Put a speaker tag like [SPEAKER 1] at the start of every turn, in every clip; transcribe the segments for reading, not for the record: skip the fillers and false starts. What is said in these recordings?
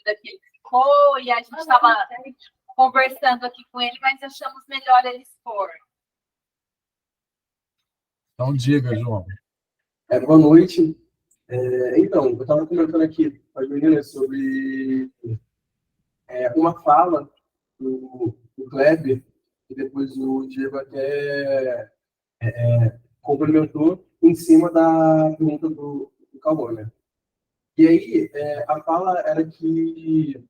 [SPEAKER 1] período que ele ficou, e a gente estava conversando aqui com ele, mas achamos melhor ele expor.
[SPEAKER 2] Então, diga, João.
[SPEAKER 3] Boa noite. Então, eu estava comentando aqui com as meninas sobre uma fala do Kleber, e depois o Diego até complementou em cima da pergunta do Cauã, né? E aí, a fala era que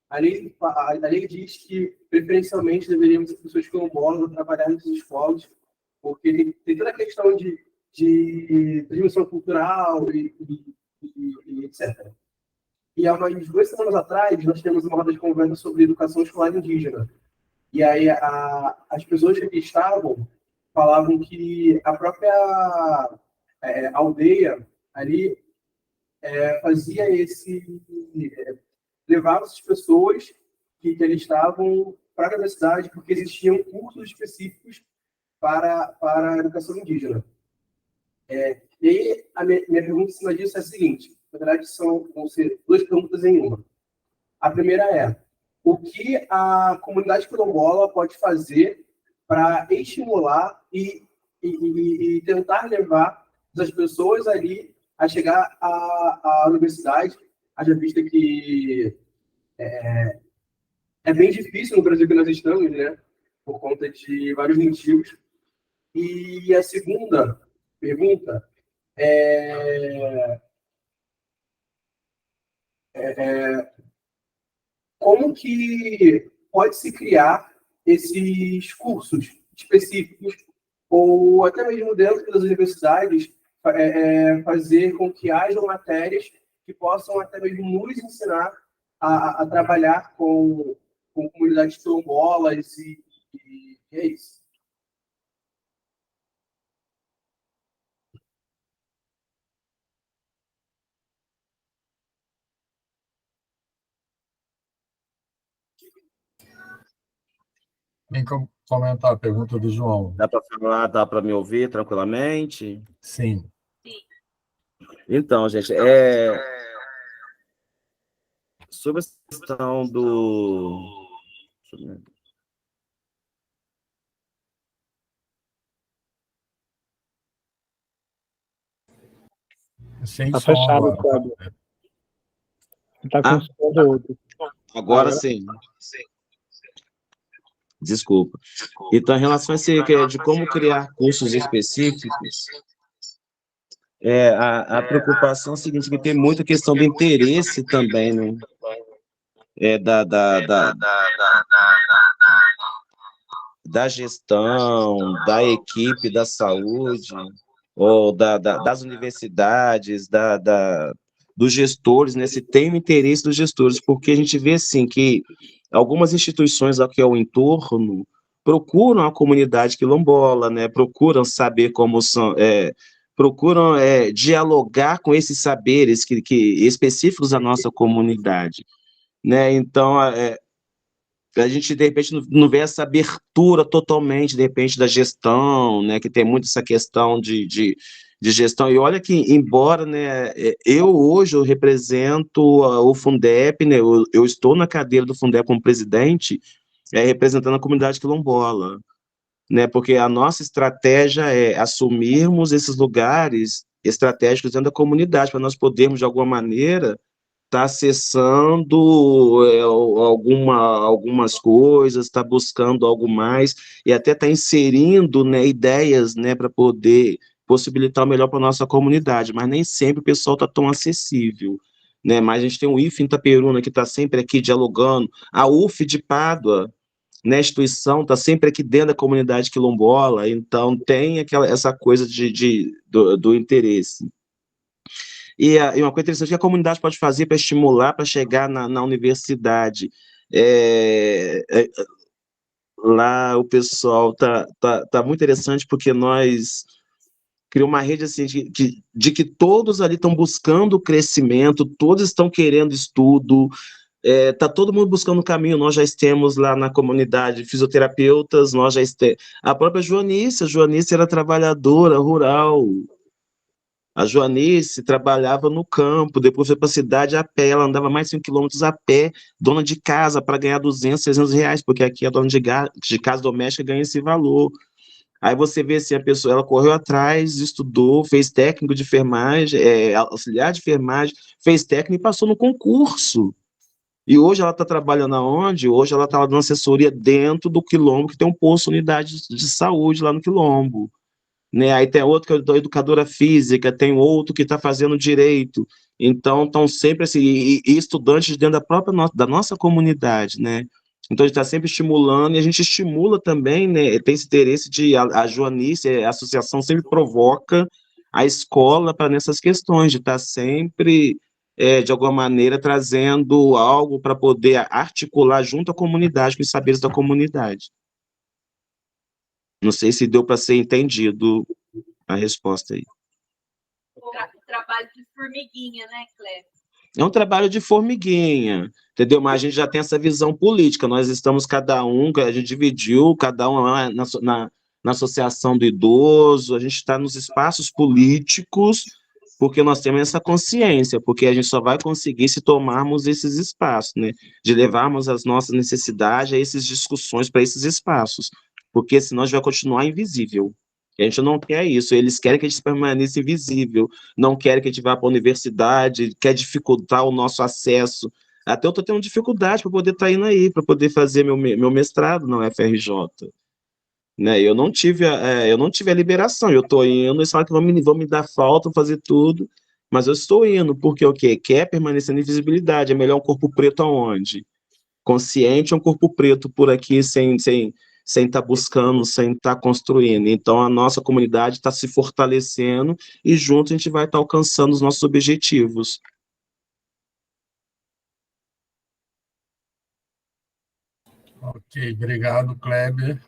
[SPEAKER 3] a lei diz que, preferencialmente, deveríamos ser pessoas quilombolas trabalhar nessas escolas, porque tem toda a questão de transmissão cultural e etc. E há umas 2 semanas atrás, nós temos uma roda de conversa sobre educação escolar indígena. E aí, as pessoas que aqui estavam falavam que a própria aldeia ali fazia levava essas pessoas que ali estavam para a universidade, porque existiam cursos específicos para a educação indígena. E aí, a minha pergunta em cima disso é a seguinte: na verdade, vão ser 2 perguntas em uma. A primeira é: o que a comunidade quilombola pode fazer para estimular e tentar levar as pessoas ali a chegar à universidade, haja vista que é bem difícil no Brasil que nós estamos, né, por conta de vários motivos. E a segunda pergunta como que pode se criar esses cursos específicos, ou até mesmo dentro das universidades, fazer com que hajam matérias que possam até mesmo nos ensinar a trabalhar com comunidades quilombolas e é isso.
[SPEAKER 2] Quem comentar a pergunta do João?
[SPEAKER 4] Dá para falar, dá para me ouvir tranquilamente?
[SPEAKER 2] Sim.
[SPEAKER 4] Então, gente, sobre a questão do...
[SPEAKER 2] Sem
[SPEAKER 5] Tá
[SPEAKER 2] som
[SPEAKER 5] fechado,
[SPEAKER 2] agora.
[SPEAKER 5] Kleber. Tá com som do outro.
[SPEAKER 4] Agora sim. Desculpa. Então, em relação a esse de como criar cursos específicos, a preocupação é a seguinte, que tem muita questão do interesse também, né? Da gestão, da equipe da saúde, ou das universidades, dos gestores, né? Se tem o interesse dos gestores, porque a gente vê, assim, que algumas instituições aqui ao entorno procuram a comunidade quilombola, né? Procuram saber como são, procuram dialogar com esses saberes que específicos da nossa comunidade, né? Então, a gente, de repente, não vê essa abertura totalmente, de repente, da gestão, né, que tem muito essa questão de gestão. E olha que, embora, né, hoje eu represento o Fundep, né, eu estou na cadeira do Fundep como presidente, representando a comunidade quilombola, né, porque a nossa estratégia é assumirmos esses lugares estratégicos dentro da comunidade, para nós podermos, de alguma maneira, está acessando algumas coisas, está buscando algo mais, e até está inserindo, né, ideias, né, para poder possibilitar o melhor para a nossa comunidade, mas nem sempre o pessoal está tão acessível, né? Mas a gente tem o IF em Itaperuna, que está sempre aqui dialogando, a UF de Pádua, né, a instituição está sempre aqui dentro da comunidade quilombola, então tem essa coisa do interesse. E uma coisa interessante que a comunidade pode fazer para estimular, para chegar na universidade. Lá o pessoal tá muito interessante, porque nós criamos uma rede assim, de que todos ali estão buscando crescimento, todos estão querendo estudo, tá todo mundo buscando um caminho. Nós já temos lá na comunidade fisioterapeutas, nós já temos a própria Joanice era trabalhadora rural, A Joanice trabalhava no campo, depois foi para a cidade a pé, ela andava mais 5 quilômetros a pé, dona de casa, para ganhar 200, 300 reais, porque aqui a dona de casa doméstica ganha esse valor. Aí você vê assim, a pessoa, ela correu atrás, estudou, fez técnico de enfermagem, auxiliar de enfermagem, fez técnico e passou no concurso. E hoje ela está trabalhando aonde? Hoje ela está dando assessoria dentro do Quilombo, que tem um posto unidade de saúde lá no Quilombo. Né? Aí tem outro que é educadora física, tem outro que está fazendo direito. Então, estão sempre assim, e estudantes dentro da própria da nossa comunidade, né? Então, a gente está sempre estimulando, e a gente estimula também, né? Tem esse interesse de, a Joanice, a associação sempre provoca a escola para nessas questões, de estar sempre, de alguma maneira, trazendo algo para poder articular junto à comunidade, com os saberes da comunidade. Não sei se deu para ser entendido a resposta aí.
[SPEAKER 1] Trabalho de formiguinha, né, Cléber?
[SPEAKER 4] É um trabalho de formiguinha, entendeu? Mas a gente já tem essa visão política. Nós estamos cada um, a gente dividiu, cada um lá na associação do idoso, a gente está nos espaços políticos, porque nós temos essa consciência, porque a gente só vai conseguir se tomarmos esses espaços, né? De levarmos as nossas necessidades a essas discussões para esses espaços, porque senão a gente vai continuar invisível. A gente não quer isso, eles querem que a gente permaneça invisível, não querem que a gente vá para a universidade, quer dificultar o nosso acesso. Até eu estou tendo dificuldade para poder estar indo aí, para poder fazer meu mestrado na UFRJ. Né? Eu não tive a liberação, eu estou indo, eles falam que vão me dar falta, fazer tudo, mas eu estou indo, porque o quê? Quer permanecer na invisibilidade, é melhor um corpo preto aonde? Consciente é um corpo preto por aqui, sem estar buscando, sem estar construindo. Então, a nossa comunidade está se fortalecendo e junto a gente vai estar alcançando os nossos objetivos.
[SPEAKER 2] Ok, obrigado, Kleber.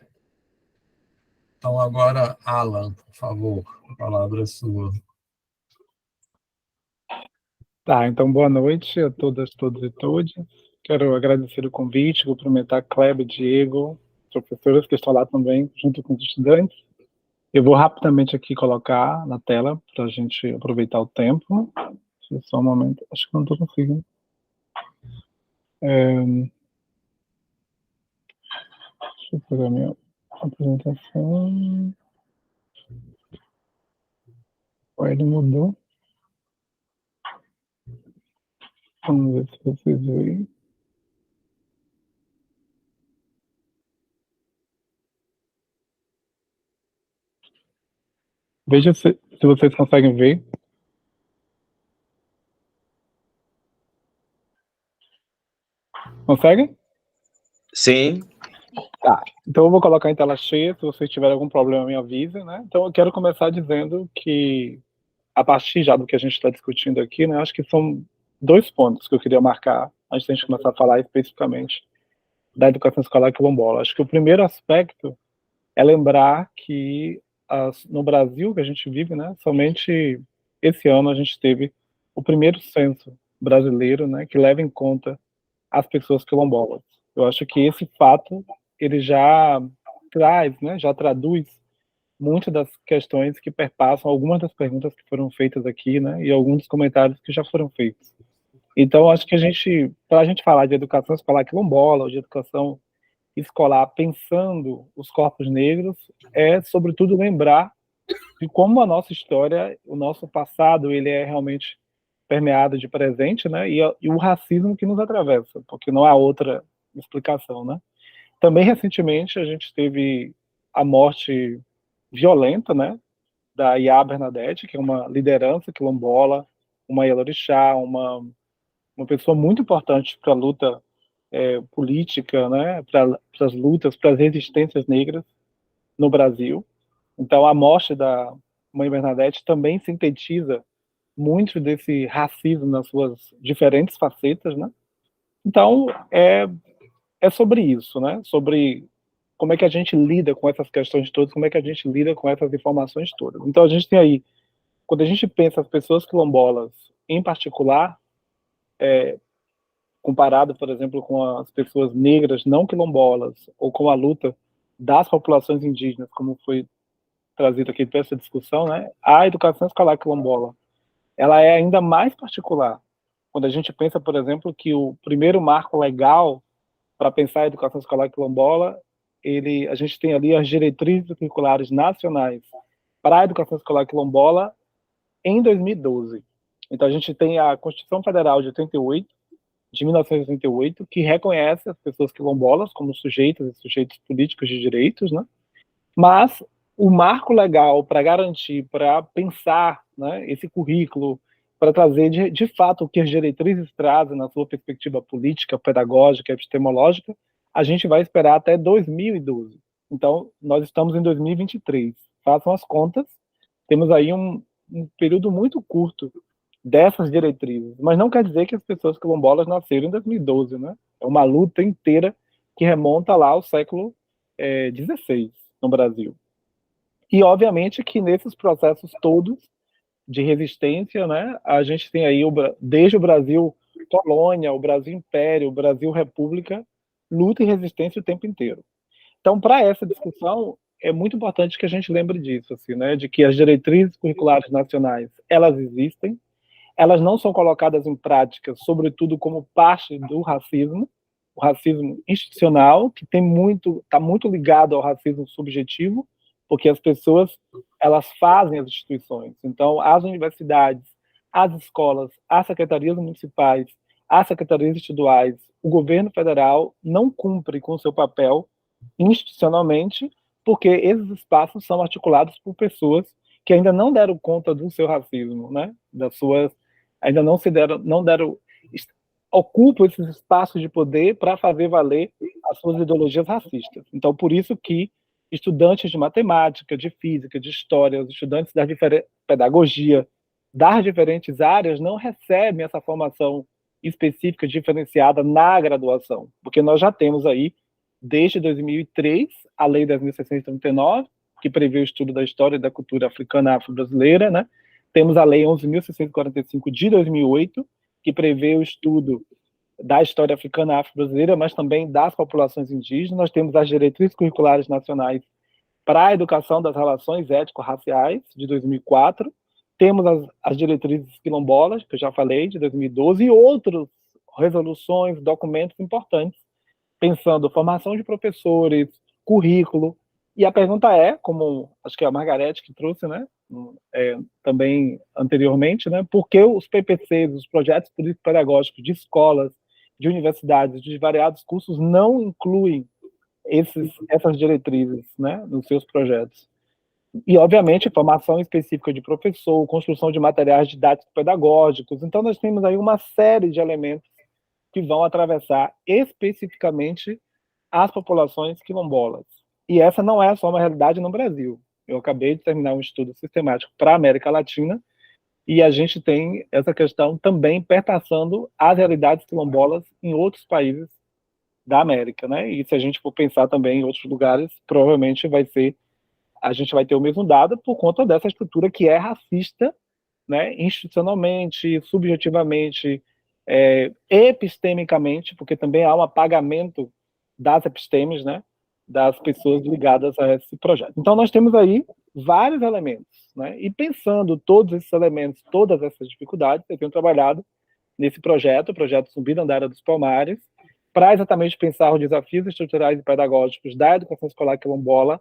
[SPEAKER 2] Então, agora, Alan, por favor, a palavra é sua.
[SPEAKER 5] Tá, então boa noite a todas, todos e todas. Quero agradecer o convite, cumprimentar Kleber, Diego, professores que estão lá também, junto com os estudantes. Eu vou rapidamente aqui colocar na tela para a gente aproveitar o tempo. Só um momento, acho que não estou conseguindo. Deixa eu pegar a minha apresentação. Ele mudou. Vamos ver se vocês veem. Veja se vocês conseguem ver. Conseguem?
[SPEAKER 4] Sim.
[SPEAKER 5] Tá, então eu vou colocar em tela cheia, se vocês tiverem algum problema me avisem, né? Então eu quero começar dizendo que, a partir já do que a gente está discutindo aqui, né, acho que são 2 pontos que eu queria marcar, antes de a gente começar a falar especificamente da educação escolar quilombola. Acho que o primeiro aspecto é lembrar que no Brasil que a gente vive, né, somente esse ano a gente teve o primeiro censo brasileiro, né, que leva em conta as pessoas quilombolas. Eu acho que esse fato ele já traz, né, já traduz muitas das questões que perpassam algumas das perguntas que foram feitas aqui, né, e alguns dos comentários que já foram feitos. Então, acho que para a gente falar de educação escolar quilombola, ou de educação escolar pensando os corpos negros, é, sobretudo, lembrar de como a nossa história, o nosso passado, ele é realmente permeado de presente, né, e o racismo que nos atravessa, porque não há outra explicação, né. Também, recentemente, a gente teve a morte violenta, né, da Iá Bernadette, que é uma liderança quilombola, uma Yalorixá, uma pessoa muito importante para a luta política, né, para as lutas, para as resistências negras no Brasil. Então, a morte da Mãe Bernadette também sintetiza muito desse racismo nas suas diferentes facetas, né. Então, é sobre isso, né, sobre como é que a gente lida com essas questões todas, como é que a gente lida com essas informações todas. Então, a gente tem aí, quando a gente pensa as pessoas quilombolas, em particular, comparado, por exemplo, com as pessoas negras não quilombolas, ou com a luta das populações indígenas, como foi trazido aqui para essa discussão, né, a educação escolar quilombola, ela é ainda mais particular. Quando a gente pensa, por exemplo, que o primeiro marco legal para pensar a educação escolar quilombola, a gente tem ali as diretrizes curriculares nacionais para a educação escolar quilombola em 2012. Então, a gente tem a Constituição Federal de 1988, que reconhece as pessoas quilombolas como sujeitos e sujeitos políticos de direitos, né? Mas o marco legal para garantir, para pensar, né, esse currículo, para trazer de fato o que as diretrizes trazem na sua perspectiva política, pedagógica, epistemológica, a gente vai esperar até 2012. Então, nós estamos em 2023. Façam as contas, temos aí um período muito curto dessas diretrizes, mas não quer dizer que as pessoas quilombolas nasceram em 2012, né? É uma luta inteira que remonta lá ao século XVI no Brasil. E, obviamente, que nesses processos todos de resistência, né, a gente tem aí, desde o Brasil colônia, o Brasil império, o Brasil república, luta e resistência o tempo inteiro. Então, para essa discussão, é muito importante que a gente lembre disso, assim, né, de que as diretrizes curriculares nacionais, elas existem, elas não são colocadas em prática, sobretudo como parte do racismo, o racismo institucional, que está muito ligado ao racismo subjetivo, porque as pessoas, elas fazem as instituições. Então, as universidades, as escolas, as secretarias municipais, as secretarias estaduais, o governo federal não cumpre com o seu papel institucionalmente, porque esses espaços são articulados por pessoas que ainda não deram conta do seu racismo, né? Ainda ocupam esses espaços de poder para fazer valer as suas ideologias racistas. Então, por isso que estudantes de matemática, de física, de história, os estudantes da pedagogia, das diferentes áreas, não recebem essa formação específica, diferenciada na graduação, porque nós já temos aí, desde 2003, a Lei 10.639, que prevê o estudo da história e da cultura africana afro-brasileira, né? Temos a Lei 11.645 de 2008, que prevê o estudo da história africana afro-brasileira, mas também das populações indígenas. Nós temos as diretrizes curriculares nacionais para a educação das relações étnico-raciais, de 2004. Temos as diretrizes quilombolas, que eu já falei, de 2012, e outras resoluções, documentos importantes, pensando formação de professores, currículo. E a pergunta é, como acho que é a Margarete que trouxe, né, também anteriormente, né, por que os PPCs, os projetos político-pedagógicos de escolas, de universidades, de variados cursos, não incluem essas diretrizes, né, nos seus projetos? E, obviamente, formação específica de professor, construção de materiais didáticos pedagógicos. Então, nós temos aí uma série de elementos que vão atravessar especificamente as populações quilombolas. E essa não é só uma realidade no Brasil. Eu acabei de terminar um estudo sistemático para a América Latina, e a gente tem essa questão também perpassando as realidades quilombolas em outros países da América, né? E se a gente for pensar também em outros lugares, provavelmente a gente vai ter o mesmo dado por conta dessa estrutura que é racista, né? Institucionalmente, subjetivamente, epistemicamente, porque também há um apagamento das epistemes, né? Das pessoas ligadas a esse projeto. Então, nós temos aí vários elementos, né? E pensando todos esses elementos, todas essas dificuldades, eu tenho trabalhado nesse projeto, o projeto Zumbi da Andara dos Palmares, para exatamente pensar os desafios estruturais e pedagógicos da educação escolar quilombola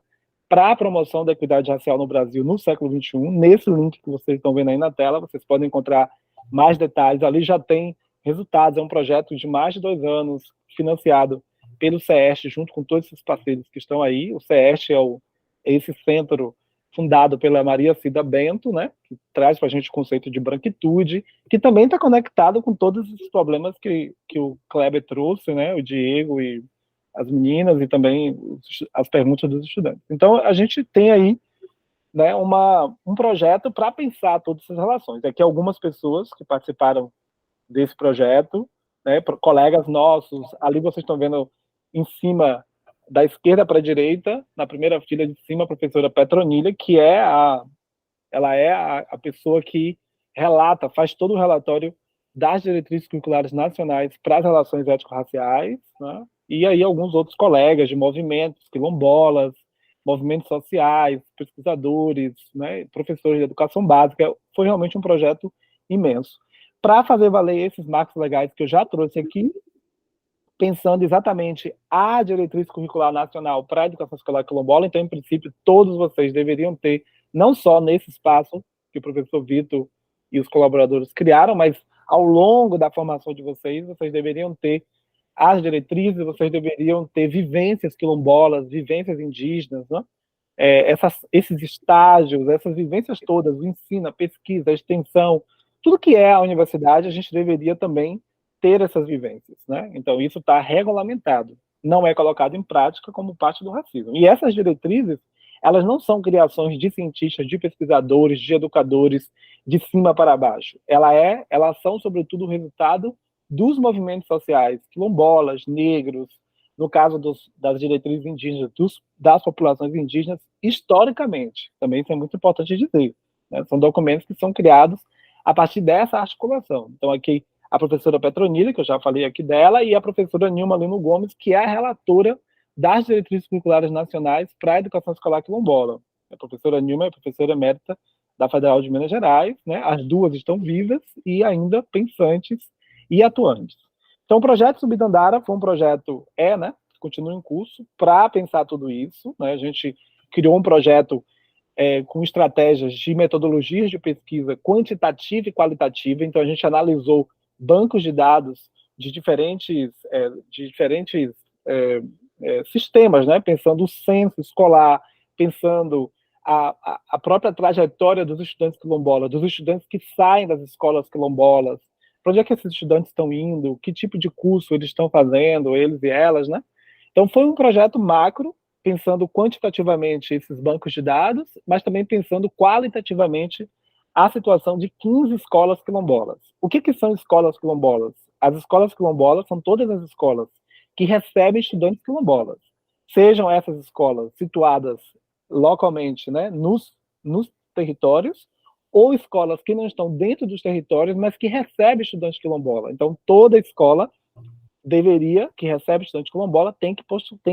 [SPEAKER 5] para a promoção da equidade racial no Brasil no século XXI. Nesse link que vocês estão vendo aí na tela, vocês podem encontrar mais detalhes. Ali já tem resultados, é um projeto de mais de 2 anos, financiado pelo CEST, junto com todos esses parceiros que estão aí. O CEST é esse centro fundado pela Maria Cida Bento, né, que traz para a gente o conceito de branquitude, que também está conectado com todos os problemas que o Kleber trouxe, né, o Diego e as meninas, e também as perguntas dos estudantes. Então, a gente tem aí, né, um projeto para pensar todas essas relações. Aqui algumas pessoas que participaram desse projeto, né, colegas nossos, ali vocês estão vendo em cima, da esquerda para a direita, na primeira fila de cima, a professora Petronilha, que ela é a pessoa que relata, faz todo o relatório das diretrizes curriculares nacionais para as relações étnico-raciais, né? E aí alguns outros colegas de movimentos, quilombolas, movimentos sociais, pesquisadores, né, professores de educação básica. Foi realmente um projeto imenso. Para fazer valer esses marcos legais que eu já trouxe aqui, pensando exatamente a diretriz curricular nacional para a educação escolar quilombola, então, em princípio, todos vocês deveriam ter, não só nesse espaço que o professor Vitor e os colaboradores criaram, mas ao longo da formação de vocês, vocês deveriam ter as diretrizes, vocês deveriam ter vivências quilombolas, vivências indígenas, né? Esses estágios, essas vivências todas, o ensino, a pesquisa, a extensão, tudo que é a universidade, a gente deveria também ter essas vivências, né? Então, isso está regulamentado, não é colocado em prática como parte do racismo. E essas diretrizes, elas não são criações de cientistas, de pesquisadores, de educadores, de cima para baixo. Elas são, sobretudo, o resultado dos movimentos sociais, quilombolas, negros, no caso das diretrizes indígenas, das populações indígenas, historicamente. Também isso é muito importante dizer, né? São documentos que são criados a partir dessa articulação. Então, aqui, a professora Petronila, que eu já falei aqui dela, e a professora Nilma Lino Gomes, que é a relatora das diretrizes curriculares nacionais para a educação escolar quilombola. A professora Nilma é a professora emérita da Federal de Minas Gerais, né? As duas estão vivas e ainda pensantes e atuantes. Então, o projeto Subidandara foi um projeto, né, continua em curso, para pensar tudo isso, né? A gente criou um projeto com estratégias de metodologias de pesquisa quantitativa e qualitativa, então a gente analisou bancos de dados de diferentes sistemas, né? Pensando o censo escolar, pensando a própria trajetória dos estudantes quilombolas, dos estudantes que saem das escolas quilombolas, para onde é que esses estudantes estão indo, que tipo de curso eles estão fazendo, eles e elas, né? Então, foi um projeto macro, pensando quantitativamente esses bancos de dados, mas também pensando qualitativamente a situação de 15 escolas quilombolas. O que são escolas quilombolas? As escolas quilombolas são todas as escolas que recebem estudantes quilombolas. Sejam essas escolas situadas localmente, né, nos territórios, ou escolas que não estão dentro dos territórios, mas que recebem estudantes quilombola. Então, toda escola que recebe estudante quilombola tem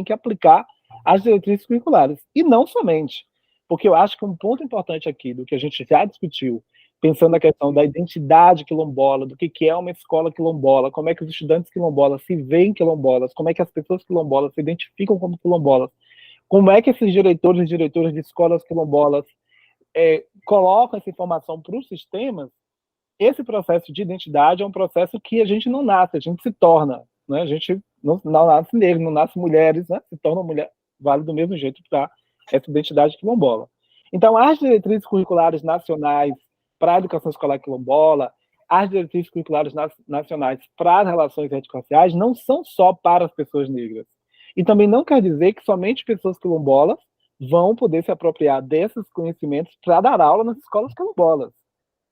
[SPEAKER 5] que aplicar as diretrizes curriculares. E não somente, porque eu acho que um ponto importante aqui, do que a gente já discutiu, pensando na questão da identidade quilombola, do que é uma escola quilombola, como é que os estudantes quilombolas se veem quilombolas, como é que as pessoas quilombolas se identificam como quilombolas, como é que esses diretores e diretoras de escolas quilombolas colocam essa informação para os sistemas. Esse processo de identidade é um processo que a gente não nasce, a gente se torna, né? A gente não nasce negro, não nasce mulheres, né? Se torna mulher, vale do mesmo jeito para essa identidade quilombola. Então, as diretrizes curriculares nacionais para a educação escolar quilombola, as diretrizes curriculares nacionais para as relações étnico-raciais não são só para as pessoas negras. E também não quer dizer que somente pessoas quilombolas vão poder se apropriar desses conhecimentos para dar aula nas escolas quilombolas.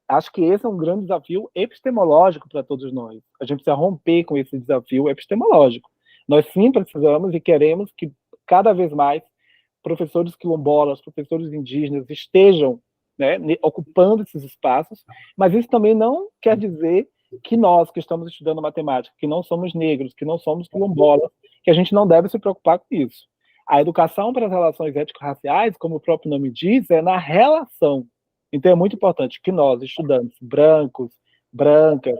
[SPEAKER 5] Acho que esse é um grande desafio epistemológico para todos nós. A gente precisa romper com esse desafio epistemológico. Nós sim precisamos e queremos que cada vez mais professores quilombolas, professores indígenas estejam, né, ocupando esses espaços, mas isso também não quer dizer que nós que estamos estudando matemática, que não somos negros, que não somos quilombolas, que a gente não deve se preocupar com isso. A educação para as relações étnico-raciais, como o próprio nome diz, é na relação. Então, é muito importante que nós, estudantes brancos, brancas,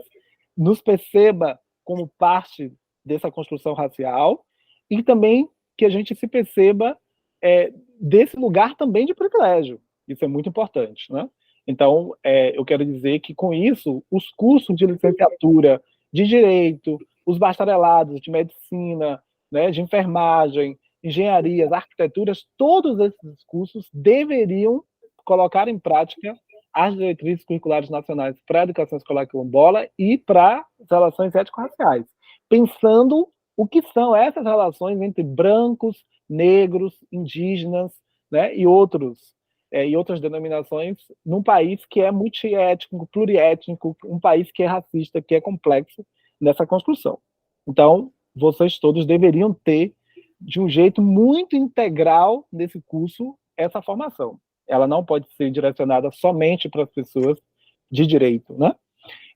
[SPEAKER 5] nos perceba como parte dessa construção racial e também que a gente se perceba desse lugar também de privilégio. Isso é muito importante, né? Então, eu quero dizer que, com isso, os cursos de licenciatura de Direito, os bacharelados de Medicina, né, de Enfermagem, Engenharias, Arquiteturas, todos esses cursos deveriam colocar em prática as diretrizes curriculares nacionais para a educação escolar quilombola e para as relações étnico-raciais, pensando o que são essas relações entre brancos, negros, indígenas, né, e outras denominações, num país que é multiétnico, pluriétnico, um país que é racista, que é complexo nessa construção. Então, vocês todos deveriam ter, de um jeito muito integral nesse curso, essa formação. Ela não pode ser direcionada somente para as pessoas de direito, né?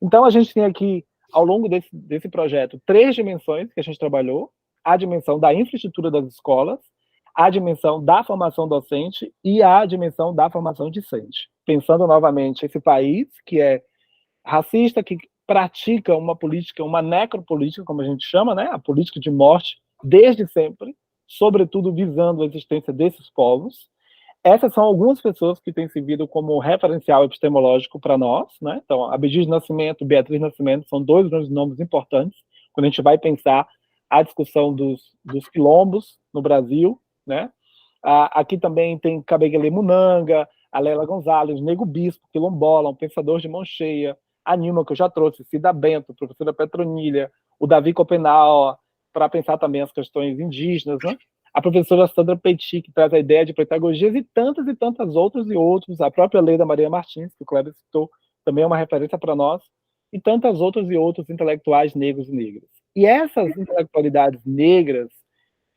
[SPEAKER 5] Então, a gente tem aqui, ao longo desse projeto, 3 dimensões que a gente trabalhou: a dimensão da infraestrutura das escolas, a dimensão da formação docente e a dimensão da formação discente. Pensando novamente esse país que é racista, que pratica uma política, uma necropolítica, como a gente chama, né? A política de morte, desde sempre, sobretudo visando a existência desses povos. Essas são algumas pessoas que têm servido como referencial epistemológico para nós, né? Então, Abdias Nascimento, Beatriz Nascimento são dois grandes nomes importantes quando a gente vai pensar a discussão dos quilombos no Brasil, né? Aqui também tem Kabengele Munanga, a Leila Gonzalez, Nego Bispo, quilombola, um pensador de mão cheia, a Nilma, que eu já trouxe, Cida Bento, professora Petronilha, o Davi Copenau, para pensar também as questões indígenas, né? A professora Sandra Petit, que traz a ideia de pedagogias, e tantas outras e outros, a própria Leida Maria Martins, que o Kleber citou, também é uma referência para nós, e tantas outras e outros intelectuais negros e negras. E essas intelectualidades negras,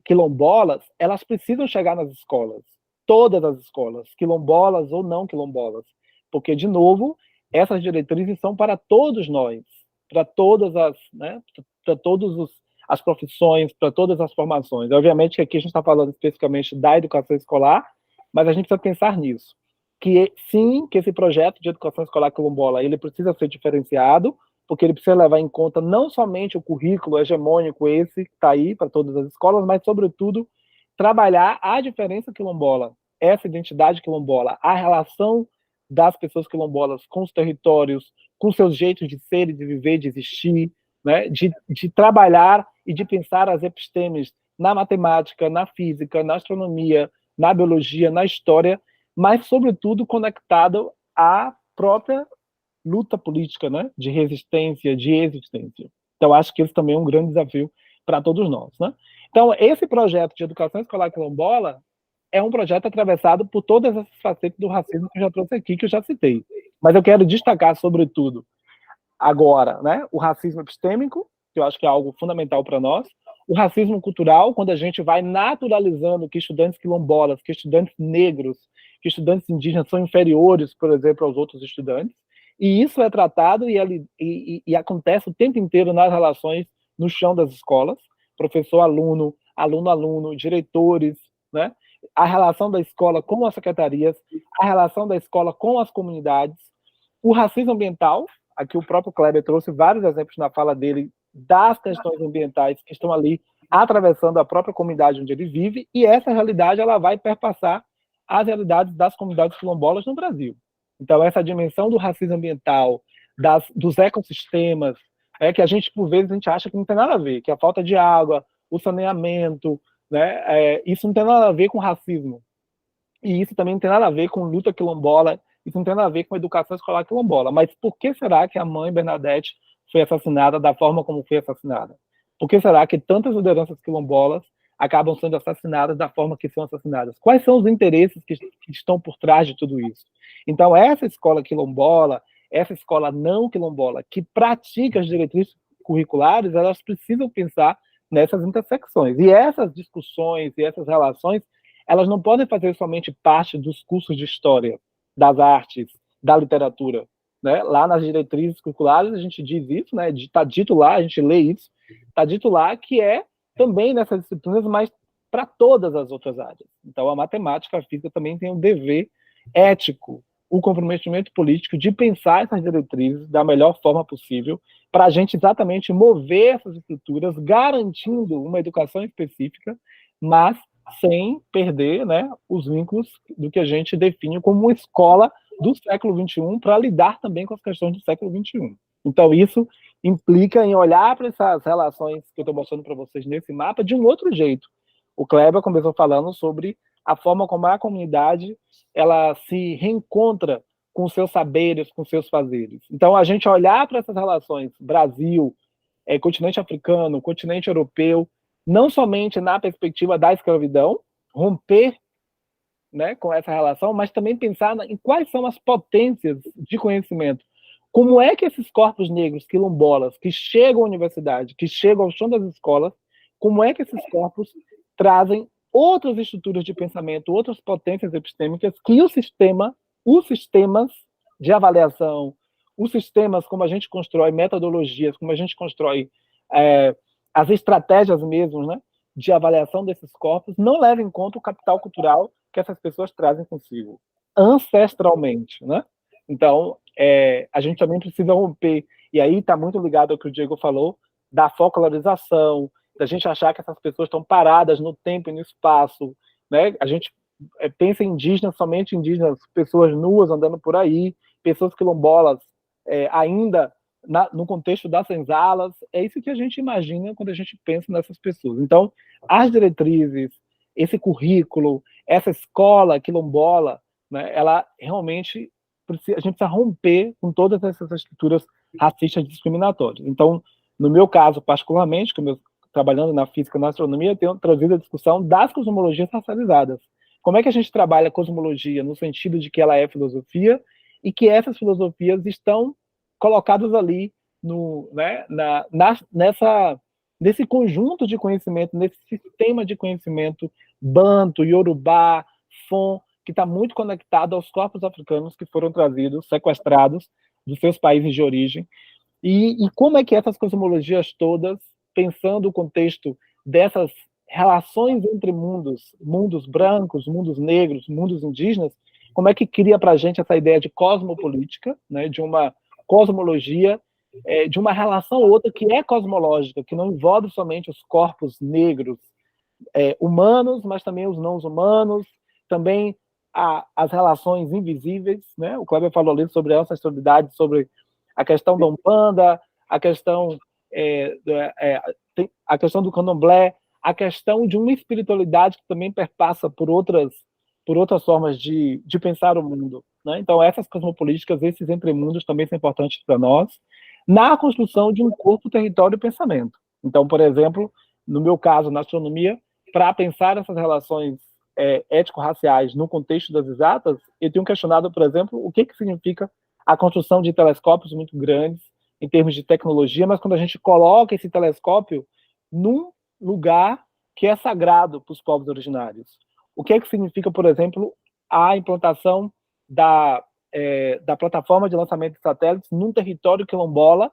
[SPEAKER 5] quilombolas, elas precisam chegar nas escolas, todas as escolas, quilombolas ou não quilombolas, porque, de novo, essas diretrizes são para todos nós, para todas as, né, para todos as profissões, para todas as formações. Obviamente que aqui a gente está falando especificamente da educação escolar, mas a gente precisa pensar nisso, que sim, que esse projeto de educação escolar quilombola, ele precisa ser diferenciado, porque ele precisa levar em conta não somente o currículo hegemônico esse que está aí para todas as escolas, mas, sobretudo, trabalhar a diferença quilombola, essa identidade quilombola, a relação das pessoas quilombolas com os territórios, com seus jeitos de ser e de viver, de existir, né? de trabalhar e de pensar as epistemes na matemática, na física, na astronomia, na biologia, na história, mas, sobretudo, conectado à própria luta política, né? De resistência, de existência. Então, acho que esse também é um grande desafio para todos nós, né? Então, esse projeto de educação escolar quilombola é um projeto atravessado por todas essas facetas do racismo que eu já trouxe aqui, que eu já citei. Mas eu quero destacar, sobretudo, agora, né, o racismo epistêmico, que eu acho que é algo fundamental para nós, o racismo cultural, quando a gente vai naturalizando que estudantes quilombolas, que estudantes negros, que estudantes indígenas são inferiores, por exemplo, aos outros estudantes, e isso é tratado e acontece o tempo inteiro nas relações no chão das escolas, professor-aluno, aluno-aluno, diretores, né? A relação da escola com as secretarias, a relação da escola com as comunidades, o racismo ambiental, aqui o próprio Kleber trouxe vários exemplos na fala dele das questões ambientais que estão ali atravessando a própria comunidade onde ele vive, e essa realidade ela vai perpassar as realidades das comunidades quilombolas no Brasil. Então, essa dimensão do racismo ambiental, dos ecossistemas, que a gente, por vezes, a gente acha que não tem nada a ver, que a falta de água, o saneamento, né, isso não tem nada a ver com racismo. E isso também não tem nada a ver com luta quilombola, isso não tem nada a ver com educação escolar quilombola. Mas por que será que a mãe Bernadette foi assassinada da forma como foi assassinada? Por que será que tantas lideranças quilombolas acabam sendo assassinadas da forma que são assassinadas? Quais são os interesses que estão por trás de tudo isso? Então, essa escola quilombola, essa escola não quilombola, que pratica as diretrizes curriculares, elas precisam pensar nessas intersecções. E essas discussões e essas relações, elas não podem fazer somente parte dos cursos de história, das artes, da literatura. Né? Lá nas diretrizes curriculares a gente diz isso, né? Está dito lá, a gente lê isso, está dito lá que é também nessas disciplinas, mas para todas as outras áreas. Então, a matemática, a física também tem um dever ético, o comprometimento político de pensar essas diretrizes da melhor forma possível para a gente exatamente mover essas estruturas, garantindo uma educação específica, mas sem perder, né, os vínculos do que a gente define como uma escola do século XXI para lidar também com as questões do século XXI. Então, isso implica em olhar para essas relações que eu estou mostrando para vocês nesse mapa de um outro jeito. O Kleber começou falando sobre a forma como a comunidade ela se reencontra com seus saberes, com seus fazeres. Então, a gente olhar para essas relações, Brasil, continente africano, continente europeu, não somente na perspectiva da escravidão, romper, né, com essa relação, mas também pensar em quais são as potências de conhecimento. Como é que esses corpos negros quilombolas que chegam à universidade, que chegam ao chão das escolas, como é que esses corpos trazem outras estruturas de pensamento, outras potências epistêmicas que os sistemas de avaliação, os sistemas como a gente constrói metodologias, como a gente constrói as estratégias mesmo, né, de avaliação desses corpos não leva em conta o capital cultural que essas pessoas trazem consigo, ancestralmente, né? Então, a gente também precisa romper, e aí está muito ligado ao que o Diego falou, da folclorização, da gente achar que essas pessoas estão paradas no tempo e no espaço, né? A gente pensa em indígenas, somente indígenas, pessoas nuas andando por aí, pessoas quilombolas ainda no contexto das senzalas, é isso que a gente imagina quando a gente pensa nessas pessoas. Então, as diretrizes, esse currículo, essa escola quilombola, né, ela realmente, a gente precisa romper com todas essas estruturas racistas discriminatórias. Então, no meu caso, particularmente, como eu trabalhando na física e na astronomia, eu tenho trazido a discussão das cosmologias racializadas. Como é que a gente trabalha a cosmologia no sentido de que ela é filosofia e que essas filosofias estão colocadas ali nesse conjunto de conhecimento, nesse sistema de conhecimento banto, iorubá, fon, que está muito conectado aos corpos africanos que foram trazidos, sequestrados dos seus países de origem, e como é que essas cosmologias todas, pensando o contexto dessas relações entre mundos brancos, mundos negros, mundos indígenas, como é que cria para a gente essa ideia de cosmopolítica, né, de uma cosmologia, de uma relação ou outra que é cosmológica, que não envolve somente os corpos negros humanos, mas também os não humanos, também as relações invisíveis, né? O Kleber falou ali sobre a ancestralidade, sobre a questão da Umbanda, a questão do Candomblé, a questão de uma espiritualidade que também perpassa por outras formas de pensar o mundo, né? Então, essas cosmopolíticas, esses entremundos também são importantes para nós, na construção de um corpo, território e pensamento. Então, por exemplo, no meu caso, na astronomia, para pensar essas relações ético-raciais no contexto das exatas, eu tenho questionado, por exemplo, o que significa a construção de telescópios muito grandes, em termos de tecnologia, mas quando a gente coloca esse telescópio num lugar que é sagrado para os povos originários. O que significa, por exemplo, a implantação da plataforma de lançamento de satélites num território quilombola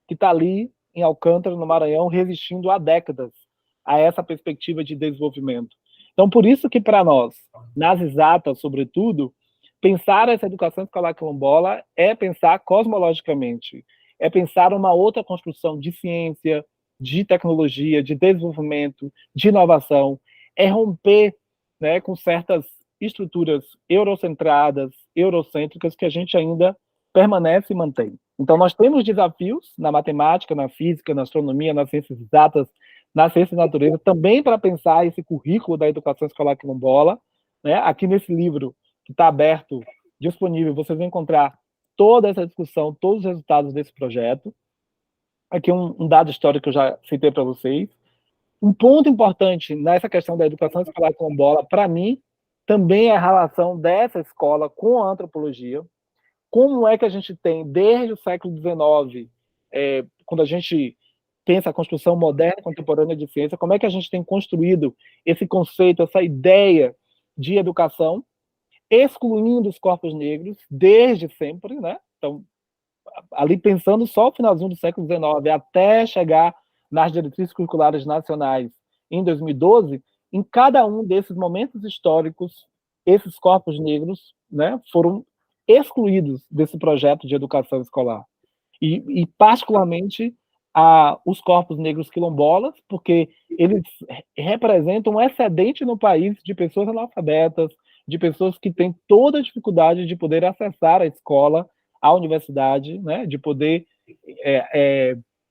[SPEAKER 5] que está ali em Alcântara, no Maranhão, resistindo há décadas a essa perspectiva de desenvolvimento. Então, por isso que, para nós, nas exatas, sobretudo, pensar essa educação escolar quilombola é pensar cosmologicamente, é pensar uma outra construção de ciência, de tecnologia, de desenvolvimento, de inovação, é romper, né, com certas estruturas eurocentradas, eurocêntricas, que a gente ainda permanece e mantém. Então, nós temos desafios na matemática, na física, na astronomia, nas ciências exatas, na ciência da natureza, também para pensar esse currículo da educação escolar quilombola, né? Aqui nesse livro, que está aberto, disponível, vocês vão encontrar toda essa discussão, todos os resultados desse projeto. Aqui um dado histórico que eu já citei para vocês. Um ponto importante nessa questão da educação escolar quilombola, para mim, também é a relação dessa escola com a antropologia. Como é que a gente tem, desde o século XIX, quando a gente pensa a construção moderna e contemporânea de ciência, como é que a gente tem construído esse conceito, essa ideia de educação, excluindo os corpos negros desde sempre, né? Então, ali pensando só o finalzinho do século XIX, até chegar nas diretrizes curriculares nacionais em 2012, em cada um desses momentos históricos, esses corpos negros, né, foram excluídos desse projeto de educação escolar. E particularmente, os corpos negros quilombolas, porque eles representam um excedente no país de pessoas analfabetas, de pessoas que têm toda a dificuldade de poder acessar a escola, a universidade, né, de poder,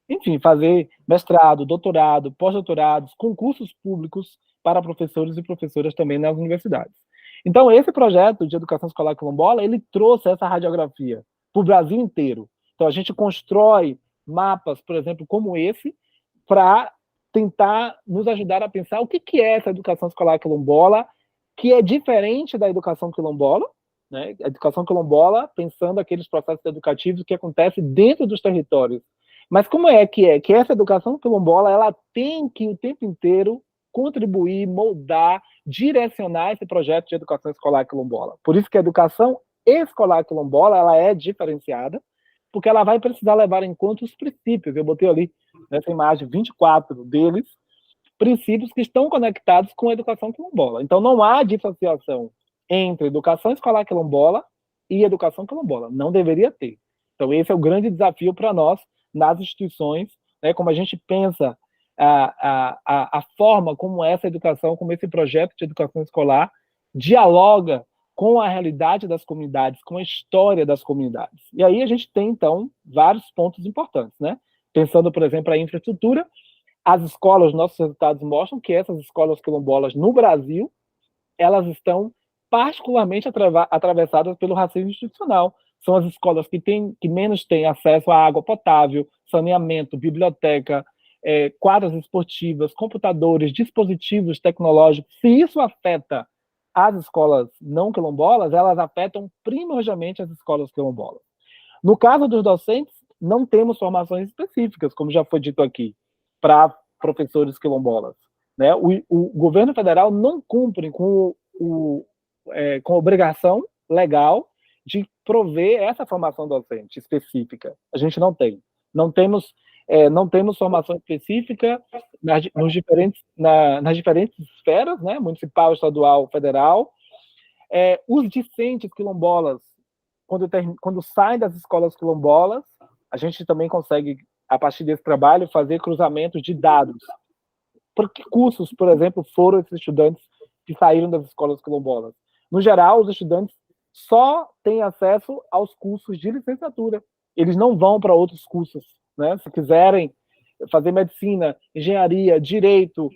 [SPEAKER 5] enfim, fazer mestrado, doutorado, pós-doutorados, concursos públicos para professores e professoras também nas universidades. Então, esse projeto de educação escolar quilombola, ele trouxe essa radiografia para o Brasil inteiro. Então, a gente constrói mapas, por exemplo, como esse, para tentar nos ajudar a pensar o que é essa educação escolar quilombola, que é diferente da educação quilombola, né? A educação quilombola, pensando aqueles processos educativos que acontecem dentro dos territórios. Mas como é que essa educação quilombola, ela tem que, o tempo inteiro, contribuir, moldar, direcionar esse projeto de educação escolar quilombola. Por isso que a educação escolar quilombola, ela é diferenciada, porque ela vai precisar levar em conta os princípios. Eu botei ali, nessa imagem, 24 deles, princípios que estão conectados com a educação quilombola. Então, não há dissociação entre educação escolar quilombola e educação quilombola. Não deveria ter. Então, esse é o grande desafio para nós nas instituições, né, como a gente pensa a forma como essa educação, como esse projeto de educação escolar dialoga com a realidade das comunidades, com a história das comunidades. E aí a gente tem, então, vários pontos importantes, né? Pensando, por exemplo, a infraestrutura, as escolas, nossos resultados mostram que essas escolas quilombolas no Brasil, elas estão particularmente atravessadas pelo racismo institucional. São as escolas que menos têm acesso à água potável, saneamento, biblioteca, quadras esportivas, computadores, dispositivos tecnológicos. Se isso afeta as escolas não quilombolas, elas afetam primordialmente as escolas quilombolas. No caso dos docentes, não temos formações específicas, como já foi dito aqui, para professores quilombolas, né? O governo federal não cumpre com a obrigação legal de prover essa formação docente específica. A gente não tem. Não temos formação específica nas diferentes esferas, né? Municipal, estadual, federal. Os discentes quilombolas, quando saem das escolas quilombolas, a gente também consegue, a partir desse trabalho, fazer cruzamentos de dados. Por que cursos, por exemplo, foram esses estudantes que saíram das escolas quilombolas? No geral, os estudantes só têm acesso aos cursos de licenciatura. Eles não vão para outros cursos, né? Se quiserem fazer medicina, engenharia, direito,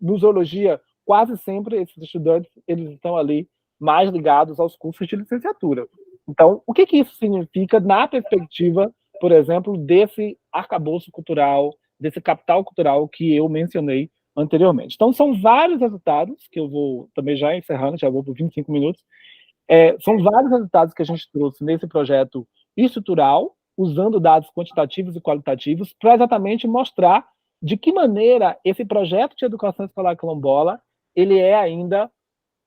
[SPEAKER 5] museologia, quase sempre esses estudantes eles estão ali mais ligados aos cursos de licenciatura. Então, o que isso significa na perspectiva, por exemplo, desse arcabouço cultural, desse capital cultural que eu mencionei anteriormente? Então, são vários resultados, que eu vou também já encerrando, já vou por 25 minutos, são vários resultados que a gente trouxe nesse projeto estrutural, usando dados quantitativos e qualitativos, para exatamente mostrar de que maneira esse projeto de educação escolar quilombola ele é ainda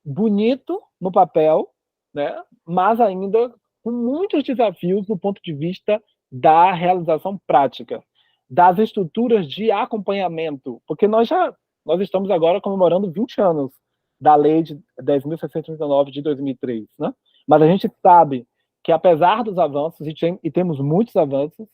[SPEAKER 5] bonito no papel, né, mas ainda com muitos desafios do ponto de vista da realização prática, das estruturas de acompanhamento, porque nós estamos agora comemorando 20 anos da Lei de 10.639 de 2003, né? Mas a gente sabe que, apesar dos avanços, e temos muitos avanços,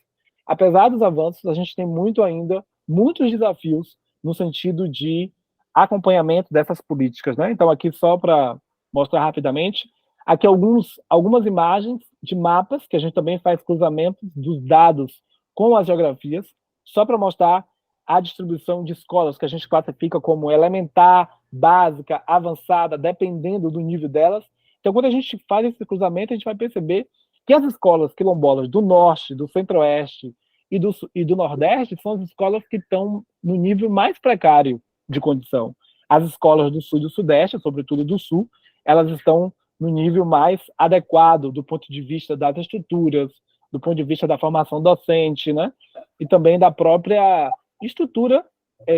[SPEAKER 5] apesar dos avanços, a gente tem muitos desafios no sentido de acompanhamento dessas políticas, né? Então, aqui só para mostrar rapidamente, aqui algumas imagens de mapas, que a gente também faz cruzamentos dos dados com as geografias, só para mostrar a distribuição de escolas, que a gente classifica como elementar, básica, avançada, dependendo do nível delas. Então, quando a gente faz esse cruzamento, a gente vai perceber que as escolas quilombolas do Norte, do Centro-Oeste e do Nordeste são as escolas que estão no nível mais precário de condição. As escolas do Sul e do Sudeste, sobretudo do Sul, elas estão no nível mais adequado do ponto de vista das estruturas, do ponto de vista da formação docente, né? E também da própria estrutura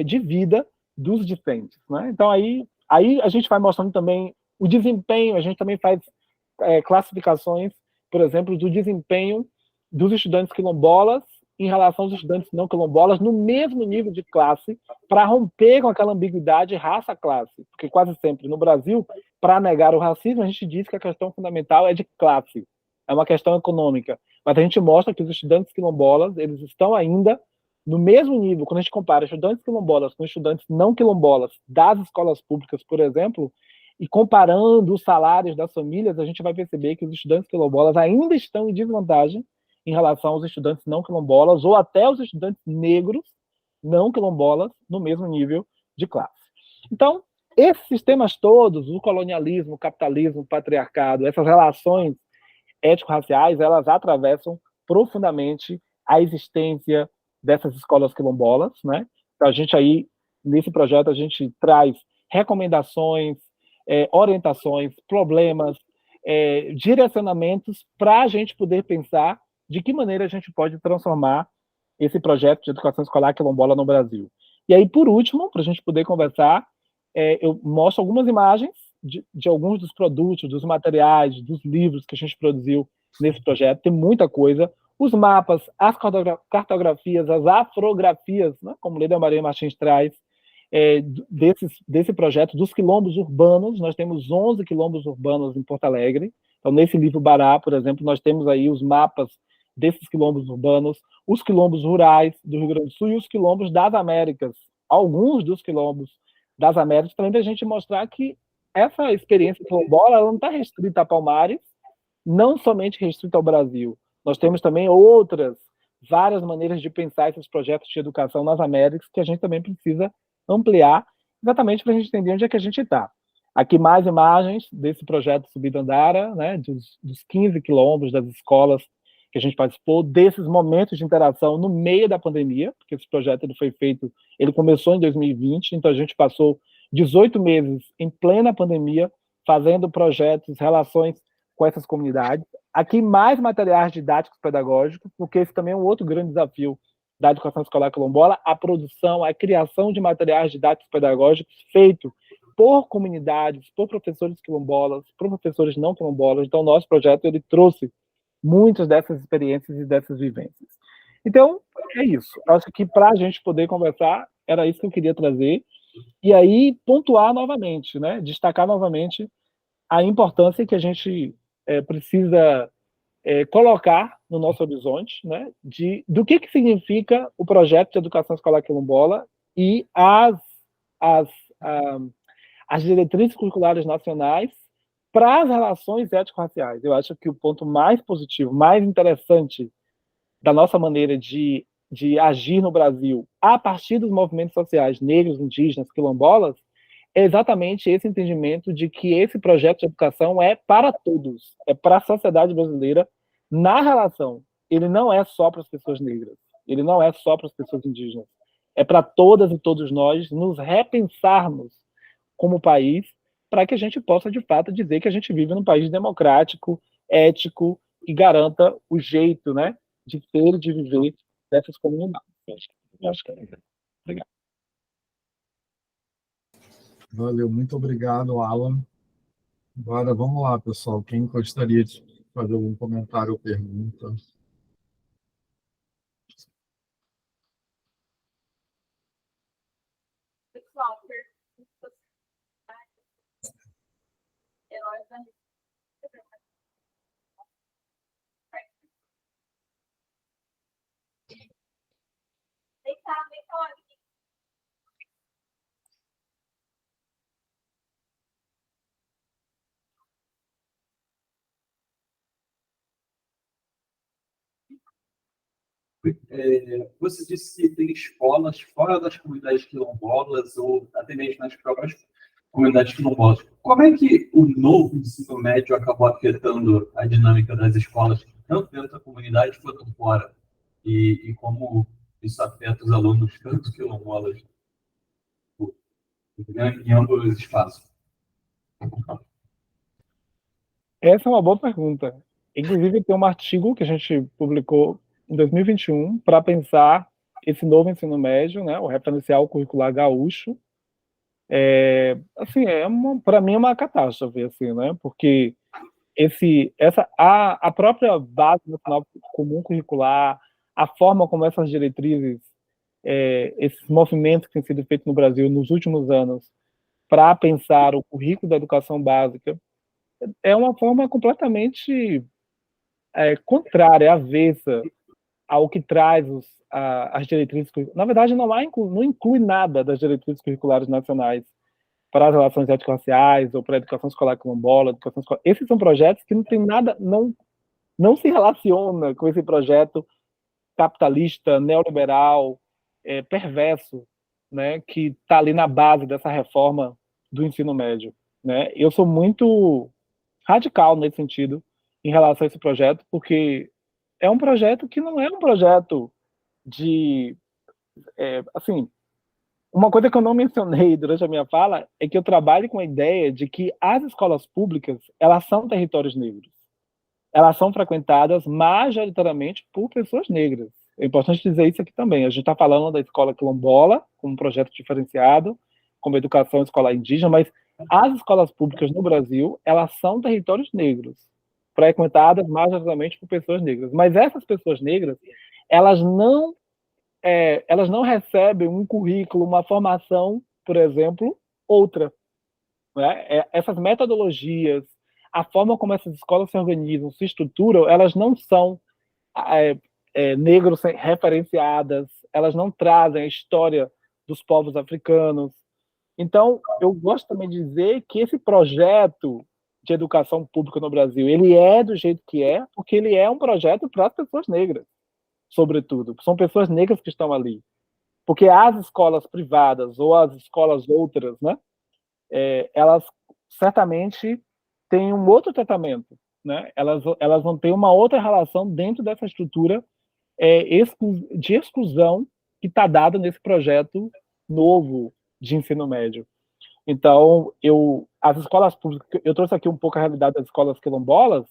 [SPEAKER 5] de vida dos discentes, né? Então, aí a gente vai mostrando também o desempenho, a gente também faz classificações, por exemplo, do desempenho dos estudantes quilombolas em relação aos estudantes não quilombolas no mesmo nível de classe, para romper com aquela ambiguidade raça-classe. Porque quase sempre no Brasil, para negar o racismo, a gente diz que a questão fundamental é de classe, é uma questão econômica. Mas a gente mostra que os estudantes quilombolas, eles estão ainda no mesmo nível, quando a gente compara estudantes quilombolas com estudantes não quilombolas das escolas públicas, por exemplo, e comparando os salários das famílias, a gente vai perceber que os estudantes quilombolas ainda estão em desvantagem em relação aos estudantes não quilombolas, ou até os estudantes negros não quilombolas, no mesmo nível de classe. Então, esses sistemas todos, o colonialismo, o capitalismo, o patriarcado, essas relações étnico-raciais, elas atravessam profundamente a existência dessas escolas quilombolas, né? Então, a gente aí, nesse projeto, a gente traz recomendações, orientações, problemas, direcionamentos para a gente poder pensar de que maneira a gente pode transformar esse projeto de educação escolar quilombola no Brasil. E aí, por último, para a gente poder conversar, eu mostro algumas imagens de alguns dos produtos, dos materiais, dos livros que a gente produziu nesse projeto. Tem muita coisa. Os mapas, as cartografias, as afrografias, né, como Leda Maria Martins traz, desse projeto dos quilombos urbanos. Nós temos 11 quilombos urbanos em Porto Alegre. Então, nesse livro Bará, por exemplo, nós temos aí os mapas desses quilombos urbanos, os quilombos rurais do Rio Grande do Sul e os quilombos das Américas, alguns dos quilombos das Américas, também para a gente mostrar que essa experiência quilombola ela não está restrita a Palmares, não somente restrita ao Brasil. Nós temos também várias maneiras de pensar esses projetos de educação nas Américas que a gente também precisa ampliar, exatamente para a gente entender onde é que a gente está. Aqui mais imagens desse projeto Subidandara, né, dos 15 quilombos, das escolas que a gente participou, desses momentos de interação no meio da pandemia, porque esse projeto ele começou em 2020, então a gente passou 18 meses em plena pandemia, fazendo projetos, relações com essas comunidades. Aqui mais materiais didáticos pedagógicos, porque esse também é um outro grande desafio da educação escolar quilombola, a produção, a criação de materiais didáticos pedagógicos feito por comunidades, por professores quilombolas, por professores não quilombolas. Então, o nosso projeto ele trouxe muitas dessas experiências e dessas vivências. Então, é isso. Eu acho que para a gente poder conversar, era isso que eu queria trazer. E aí, pontuar novamente, né? Destacar novamente a importância que a gente precisa colocar no nosso horizonte, né? Do que significa o projeto de educação escolar quilombola e as diretrizes curriculares nacionais para as relações étnico-raciais. Eu acho que o ponto mais positivo, mais interessante da nossa maneira de agir no Brasil, a partir dos movimentos sociais negros, indígenas, quilombolas, é exatamente esse entendimento de que esse projeto de educação é para todos, é para a sociedade brasileira na relação. Ele não é só para as pessoas negras, ele não é só para as pessoas indígenas, é para todas e todos nós nos repensarmos como país, para que a gente possa, de fato, dizer que a gente vive num país democrático, ético, que garanta o jeito, né, de ter e de viver dessas comunidades. Eu acho que é legal. Obrigado.
[SPEAKER 2] Valeu, muito obrigado, Alan. Agora, vamos lá, pessoal. Quem gostaria de fazer algum comentário ou pergunta?
[SPEAKER 1] Pessoal, perguntas. Heróis da vem cá.
[SPEAKER 3] Você disse que tem escolas fora das comunidades quilombolas ou até mesmo nas próprias comunidades quilombolas. Como é que o novo ensino médio acabou afetando a dinâmica das escolas, tanto dentro da comunidade quanto fora? E como isso afeta os alunos, tanto quilombolas, em ambos os espaços?
[SPEAKER 5] Essa é uma boa pergunta. Inclusive, tem um artigo que a gente publicou em 2021 para pensar esse novo ensino médio, né, o referencial curricular gaúcho. Assim, para mim é uma catástrofe, assim, né, porque a própria base nacional comum curricular, a forma como essas diretrizes, esses movimentos que têm sido feitos no Brasil nos últimos anos para pensar o currículo da educação básica, é uma forma completamente contrária, avessa ao que traz as diretrizes. Na verdade, não inclui nada das diretrizes curriculares nacionais para as relações étnico-raciais ou para a educação escolar quilombola, esses são projetos que não tem nada, não se relaciona com esse projeto capitalista, neoliberal, perverso, né, que está ali na base dessa reforma do ensino médio, né? Eu sou muito radical nesse sentido em relação a esse projeto, porque é um projeto que não é um projeto de... assim, uma coisa que eu não mencionei durante a minha fala é que eu trabalho com a ideia de que as escolas públicas, elas são territórios negros. Elas são frequentadas majoritariamente por pessoas negras. É importante dizer isso aqui também. A gente está falando da escola quilombola, como um projeto diferenciado, como educação escolar indígena, mas as escolas públicas no Brasil, elas são territórios negros, frequentadas majoritariamente por pessoas negras. Mas essas pessoas negras, elas não recebem um currículo, uma formação por exemplo, outra. Né? Essas metodologias, a forma como essas escolas se organizam, se estruturam, elas não são negros referenciadas, elas não trazem a história dos povos africanos. Então, eu gosto também de dizer que esse projeto de educação pública no Brasil, ele é do jeito que é, porque ele é um projeto para as pessoas negras, sobretudo. São pessoas negras que estão ali. Porque as escolas privadas ou as escolas outras, né, elas certamente têm um outro tratamento, né? Elas vão ter uma outra relação dentro dessa estrutura de exclusão que está dada nesse projeto novo de ensino médio. Então, as escolas públicas, eu trouxe aqui um pouco a realidade das escolas quilombolas,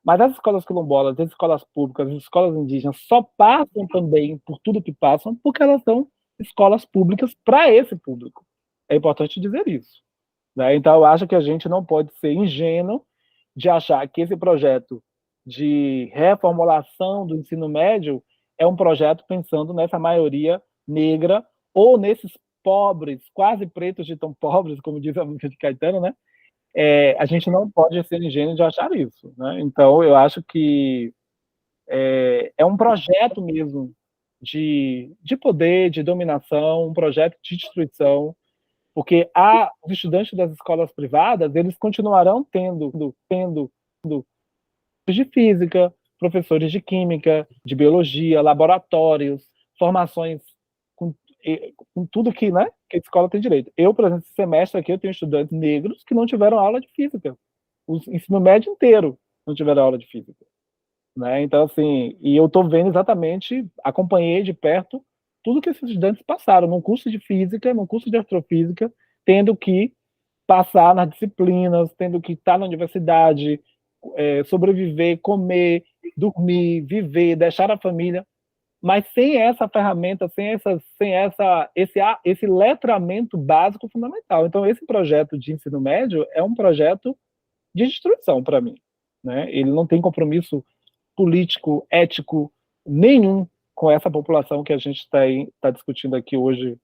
[SPEAKER 5] mas as escolas quilombolas, as escolas públicas, as escolas indígenas só passam também por tudo que passam porque elas são escolas públicas para esse público. É importante dizer isso. Né? Então, eu acho que a gente não pode ser ingênuo de achar que esse projeto de reformulação do ensino médio é um projeto pensando nessa maioria negra ou nesses pobres, quase pretos de tão pobres, como diz a música de Caetano, né? A gente não pode ser ingênuo de achar isso. Né? Então, eu acho que é um projeto mesmo de poder, de dominação, um projeto de destruição, porque os estudantes das escolas privadas, eles continuarão tendo de física, professores de química, de biologia, laboratórios, formações com tudo que, né, que a escola tem direito. Eu, por exemplo, esse semestre aqui, eu tenho estudantes negros que não tiveram aula de física. O ensino médio inteiro não tiveram aula de física. Né? Então, assim, e eu estou vendo exatamente, acompanhei de perto tudo que esses estudantes passaram num curso de física, num curso de astrofísica, tendo que passar nas disciplinas, tendo que estar na universidade, sobreviver, comer, dormir, viver, deixar a família, mas sem essa ferramenta, sem esse letramento básico fundamental. Então, esse projeto de ensino médio é um projeto de destruição para mim. Né? Ele não tem compromisso político, ético nenhum com essa população que a gente está discutindo aqui hoje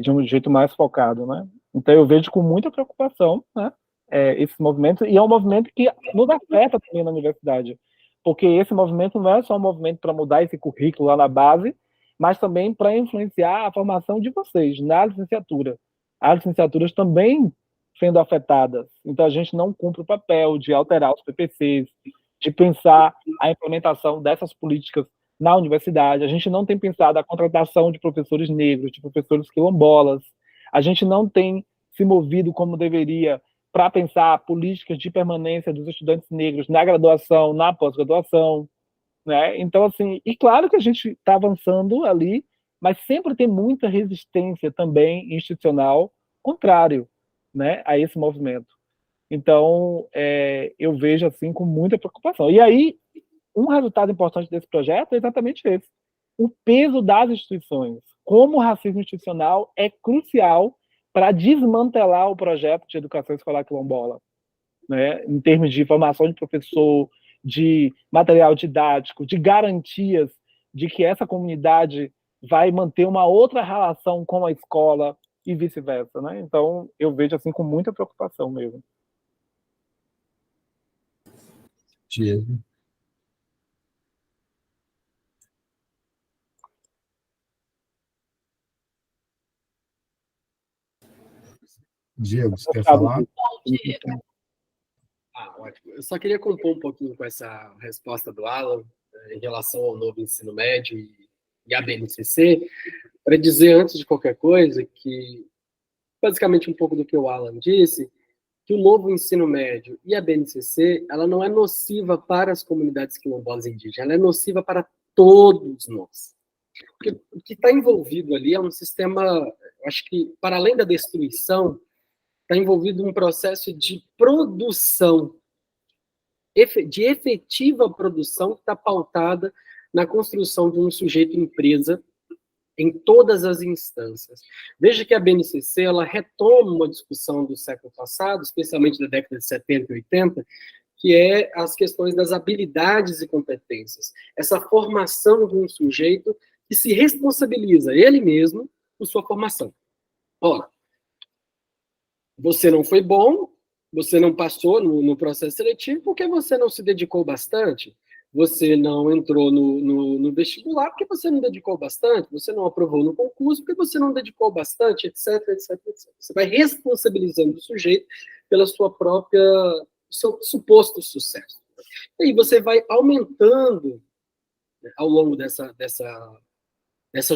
[SPEAKER 5] de um jeito mais focado. Né? Então, eu vejo com muita preocupação, né, esse movimento, e é um movimento que nos afeta também na universidade, porque esse movimento não é só um movimento para mudar esse currículo lá na base, mas também para influenciar a formação de vocês na licenciatura. As licenciaturas também sendo afetadas. Então, a gente não cumpre o papel de alterar os PPCs, de pensar a implementação dessas políticas na universidade. A gente não tem pensado a contratação de professores negros, de professores quilombolas. A gente não tem se movido como deveria para pensar políticas de permanência dos estudantes negros na graduação, na pós-graduação. Né? Então, assim, e claro que a gente está avançando ali, mas sempre tem muita resistência também institucional contrário, né, a esse movimento. Então, eu vejo assim com muita preocupação. E aí, um resultado importante desse projeto é exatamente esse. O peso das instituições. Como o racismo institucional é crucial para desmantelar o projeto de educação escolar quilombola. Né? Em termos de formação de professor, de material didático, de garantias de que essa comunidade vai manter uma outra relação com a escola e vice-versa. Né? Então, eu vejo assim com muita preocupação mesmo.
[SPEAKER 2] Diego. Diego, você quer falar?
[SPEAKER 3] Ótimo. Eu só queria compor um pouquinho com essa resposta do Alan em relação ao novo ensino médio e a BNCC, para dizer, antes de qualquer coisa, que, basicamente, um pouco do que o Alan disse, que o novo ensino médio e a BNCC, ela não é nociva para as comunidades quilombolas indígenas, ela é nociva para todos nós. Porque o que está envolvido ali é um sistema, acho que, para além da destruição, está envolvido um processo de produção, de efetiva produção, que está pautada na construção de um sujeito empresa em todas as instâncias. Veja que a BNCC ela retoma uma discussão do século passado, especialmente da década de 70 e 80, que é as questões das habilidades e competências. Essa formação de um sujeito que se responsabiliza ele mesmo por sua formação. Ora,
[SPEAKER 6] Você não foi bom, você não passou no processo seletivo porque você não se dedicou bastante, você não entrou no vestibular porque você não dedicou bastante, você não aprovou no concurso porque você não dedicou bastante, etc, etc, etc. Você vai responsabilizando o sujeito pela sua própria, seu suposto sucesso. E aí você vai aumentando, né, ao longo dessa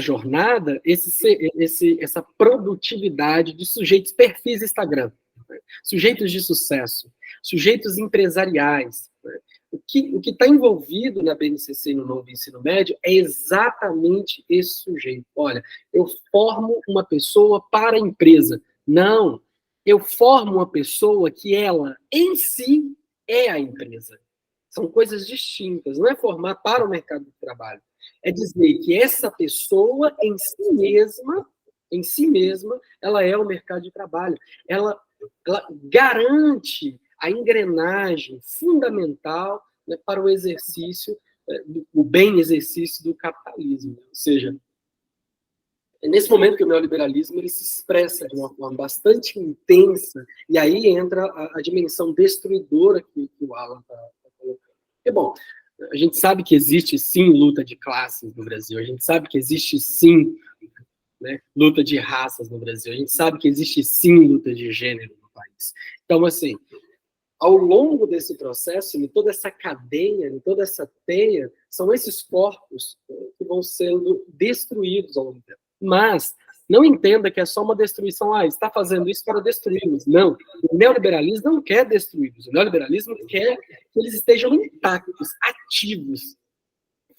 [SPEAKER 6] jornada, essa produtividade de sujeitos perfis Instagram, né? Sujeitos de sucesso, sujeitos empresariais, né? O que está envolvido na BNCC e no novo ensino médio é exatamente esse sujeito. Olha, eu formo uma pessoa para a empresa. Não, eu formo uma pessoa que ela, em si, é a empresa. São coisas distintas, não é formar para o mercado de trabalho. É dizer que essa pessoa, em si mesma, ela é o mercado de trabalho. Ela garante a engrenagem fundamental, né, para o exercício, o bem exercício do capitalismo. Ou seja, é nesse momento que o neoliberalismo ele se expressa de uma forma bastante intensa, e aí entra a dimensão destruidora que o Alan está colocando. Porque, bom, a gente sabe que existe, sim, luta de classes no Brasil, a gente sabe que existe, sim, né, luta de raças no Brasil, a gente sabe que existe, sim, luta de gênero no país. Então, assim, ao longo desse processo, em toda essa cadeia, em toda essa teia, são esses corpos que vão sendo destruídos ao longo do tempo. Mas não entenda que é só uma destruição, está fazendo isso para destruí-los. Não, o neoliberalismo não quer destruí-los, o neoliberalismo quer que eles estejam intactos, ativos,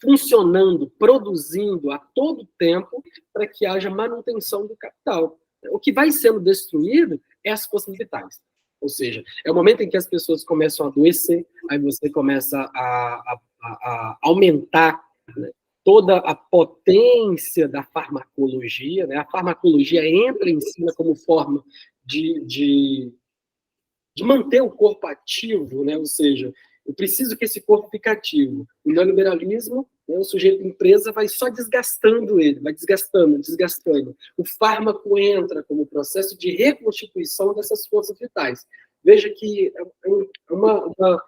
[SPEAKER 6] funcionando, produzindo a todo tempo para que haja manutenção do capital. O que vai sendo destruído é as forças vitais. Ou seja, é o momento em que as pessoas começam a adoecer, aí você começa a aumentar, né, toda a potência da farmacologia, né? A farmacologia entra em cima como forma de manter o corpo ativo, né? Ou seja, eu preciso que esse corpo fique ativo. O neoliberalismo, né, o sujeito empresa vai só desgastando ele, vai desgastando. O fármaco entra como processo de reconstituição dessas forças vitais. Veja que é uma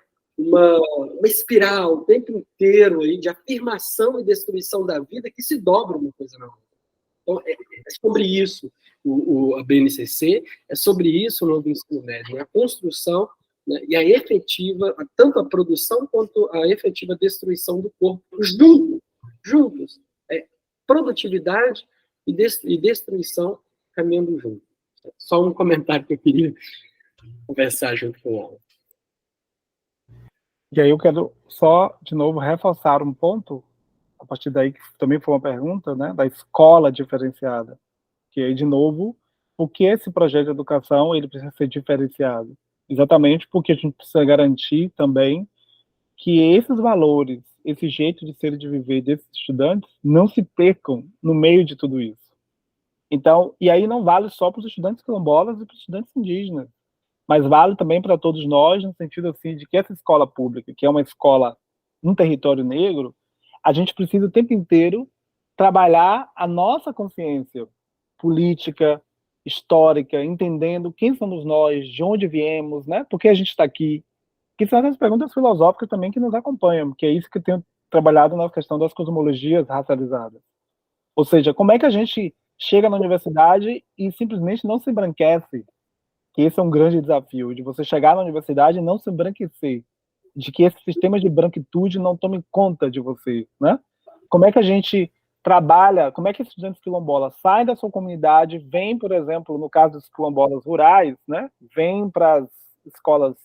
[SPEAKER 6] espiral o tempo inteiro aí de afirmação e destruição da vida que se dobra uma coisa na outra. Então, é sobre isso a BNCC, é sobre isso o novo ensino médio, a construção, né, e a efetiva, tanto a produção quanto a efetiva destruição do corpo, juntos. Produtividade e destruição caminhando junto. Só um comentário que eu queria conversar junto com ela.
[SPEAKER 5] E aí eu quero só, de novo, reforçar um ponto, a partir daí, que também foi uma pergunta, né, da escola diferenciada. Que aí, de novo, por que esse projeto de educação ele precisa ser diferenciado? Exatamente porque a gente precisa garantir também que esses valores, esse jeito de ser e de viver desses estudantes não se percam no meio de tudo isso. Então, e aí não vale só para os estudantes quilombolas e para os estudantes indígenas, mas vale também para todos nós, no sentido assim de que essa escola pública, que é uma escola num território negro, a gente precisa o tempo inteiro trabalhar a nossa consciência política, histórica, entendendo quem somos nós, de onde viemos, né? Por que a gente está aqui, que são essas perguntas filosóficas também que nos acompanham, que é isso que eu tenho trabalhado na questão das cosmologias racializadas. Ou seja, como é que a gente chega na universidade e simplesmente não se embranquece, que esse é um grande desafio, de você chegar na universidade e não se embranquecer, de que esse sistema de branquitude não tome conta de você, né? Como é que a gente trabalha, como é que esses estudantes quilombolas saem da sua comunidade, vêm, por exemplo, no caso dos quilombolas rurais, né? Vêm para as escolas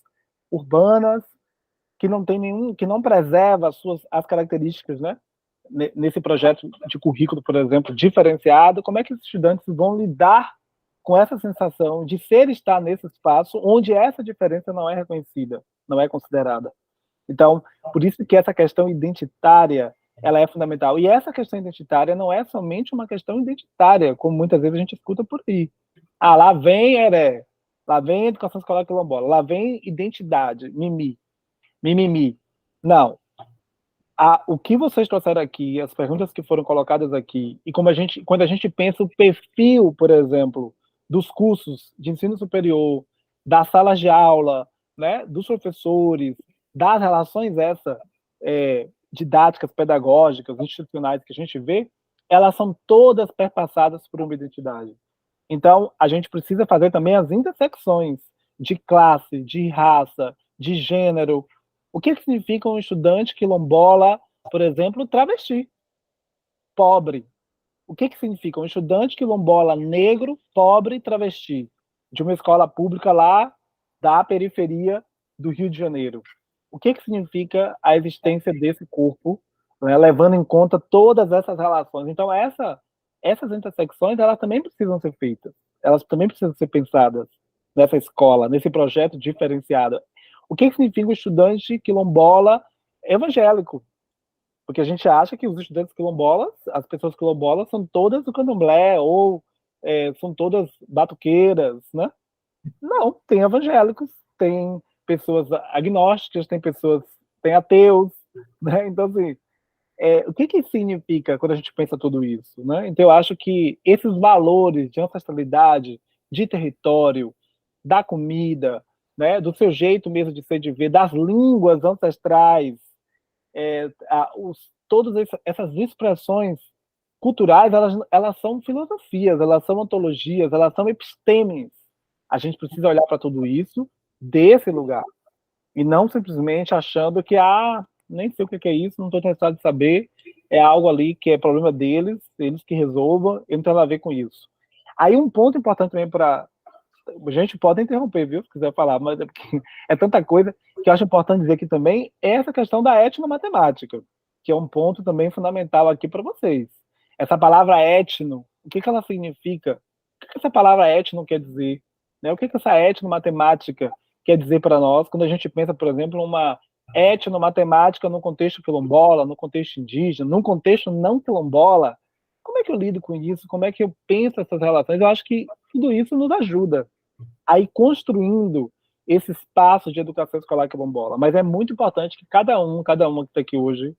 [SPEAKER 5] urbanas, que não tem nenhum, que não preserva as características, né? Nesse projeto de currículo, por exemplo, diferenciado, como é que os estudantes vão lidar com essa sensação de estar nesse espaço onde essa diferença não é reconhecida, não é considerada. Então, por isso que essa questão identitária, ela é fundamental. E essa questão identitária não é somente uma questão identitária, como muitas vezes a gente escuta por aí. Lá vem heré, lá vem educação escolar quilombola, lá vem identidade, mimimi. Não. O que vocês trouxeram aqui, as perguntas que foram colocadas aqui, e quando a gente pensa o perfil, por exemplo, dos cursos de ensino superior, das salas de aula, né, dos professores, das relações didáticas, pedagógicas, institucionais que a gente vê, elas são todas perpassadas por uma identidade. Então, a gente precisa fazer também as intersecções de classe, de raça, de gênero. O que significa um estudante quilombola, por exemplo, travesti, pobre? O que significa um estudante quilombola negro, pobre, travesti, de uma escola pública lá da periferia do Rio de Janeiro? O que significa a existência desse corpo, né, levando em conta todas essas relações? Então, essas intersecções, elas também precisam ser feitas, elas também precisam ser pensadas nessa escola, nesse projeto diferenciado. O que significa o estudante quilombola evangélico? Porque a gente acha que os estudantes quilombolas, as pessoas quilombolas, são todas do candomblé, ou são todas batuqueiras, né? Não, tem evangélicos, tem pessoas agnósticas, tem ateus, né? Então, assim, o que significa quando a gente pensa tudo isso, né? Então, eu acho que esses valores de ancestralidade, de território, da comida, né, do seu jeito mesmo de ser, de ver, das línguas ancestrais, todas essas expressões culturais, elas são filosofias, elas são ontologias, elas são epistemes. A gente precisa olhar para tudo isso desse lugar, e não simplesmente achando que, nem sei o que é isso, não estou interessado em saber, é algo ali que é problema deles, eles que resolvam, eu não tenho nada a ver com isso. Aí um ponto importante também para... Gente, pode interromper, viu, se quiser falar, mas é tanta coisa que eu acho importante dizer aqui também, é essa questão da etnomatemática, que é um ponto também fundamental aqui para vocês. Essa palavra etno, o que ela significa? O que essa palavra etno quer dizer? Né? O que essa etnomatemática quer dizer para nós, quando a gente pensa, por exemplo, uma etnomatemática no contexto quilombola, no contexto indígena, num contexto não quilombola? Como é que eu lido com isso? Como é que eu penso essas relações? Eu acho que tudo isso nos ajuda a ir construindo esse espaço de educação escolar quilombola. Mas é muito importante que cada uma que está aqui hoje,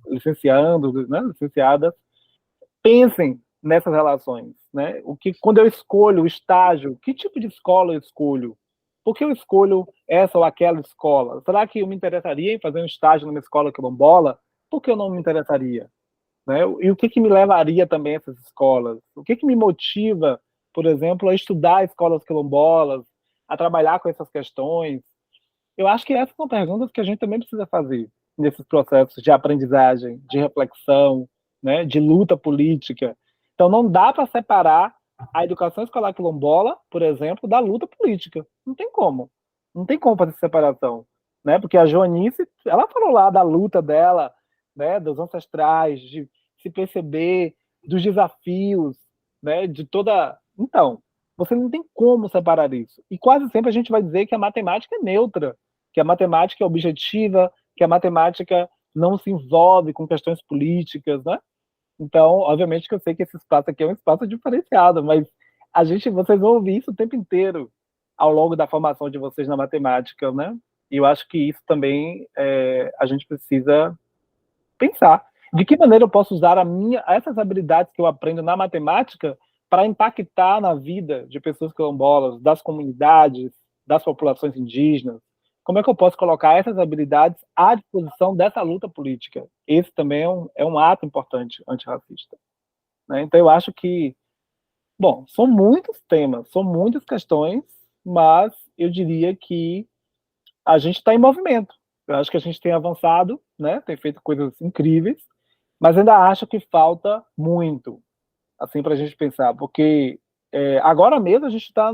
[SPEAKER 5] licenciando, né, licenciadas, pensem nessas relações, né? Quando eu escolho o estágio, que tipo de escola eu escolho? Por que eu escolho essa ou aquela escola? Será que eu me interessaria em fazer um estágio numa escola quilombola? Por que eu não me interessaria? Né? E o que me levaria também a essas escolas? O que me motiva, por exemplo, a estudar escolas quilombolas, a trabalhar com essas questões? Eu acho que essas são perguntas que a gente também precisa fazer nesses processos de aprendizagem, de reflexão, né, de luta política. Então, não dá para separar a educação escolar quilombola, por exemplo, da luta política. Não tem como. Não tem como fazer essa separação. Né? Porque a Joanice, ela falou lá da luta dela, né, dos ancestrais, de se perceber, dos desafios, né, de toda... Então, você não tem como separar isso. E quase sempre a gente vai dizer que a matemática é neutra, que a matemática é objetiva, que a matemática não se envolve com questões políticas, né? Então, obviamente que eu sei que esse espaço aqui é um espaço diferenciado, mas vocês vão ouvir isso o tempo inteiro ao longo da formação de vocês na matemática, né? E eu acho que isso também a gente precisa pensar. De que maneira eu posso usar essas habilidades que eu aprendo na matemática para impactar na vida de pessoas quilombolas, das comunidades, das populações indígenas? Como é que eu posso colocar essas habilidades à disposição dessa luta política? Esse também é um ato importante antirracista. Né? Então, eu acho que, bom, são muitos temas, são muitas questões, mas eu diria que a gente está em movimento. Eu acho que a gente tem avançado, né? Tem feito coisas incríveis, mas ainda acho que falta muito, assim, para a gente pensar, porque agora mesmo a gente está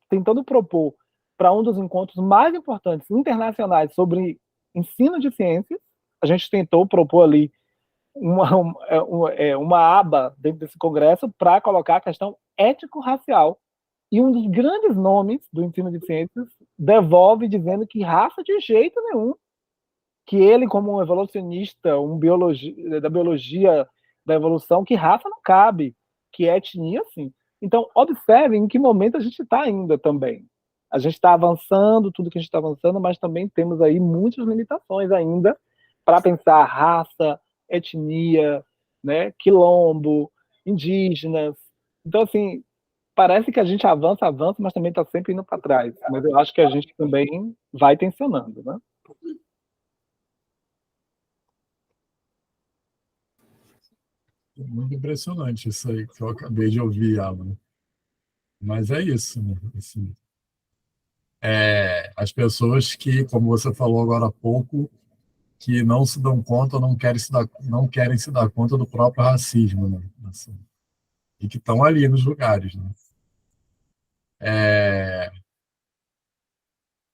[SPEAKER 5] tentando propor para um dos encontros mais importantes internacionais sobre ensino de ciências. A gente tentou propor ali uma aba dentro desse congresso para colocar a questão ético-racial. E um dos grandes nomes do ensino de ciências devolve dizendo que raça de jeito nenhum, que ele, como um evolucionista, da biologia da evolução, que raça não cabe, que etnia sim. Então, observem em que momento a gente está ainda também. A gente está avançando, tudo que a gente está avançando, mas também temos aí muitas limitações ainda para pensar raça, etnia, né, quilombo, indígenas. Então, assim, parece que a gente avança, mas também está sempre indo para trás. Mas eu acho que a gente também vai tensionando, né?
[SPEAKER 2] Muito impressionante isso aí que eu acabei de ouvir, Alan. Mas é isso, né? Assim, as pessoas que, como você falou agora há pouco, que não se dão conta, não querem se dar conta do próprio racismo, né? Assim, e que estão ali nos lugares, né?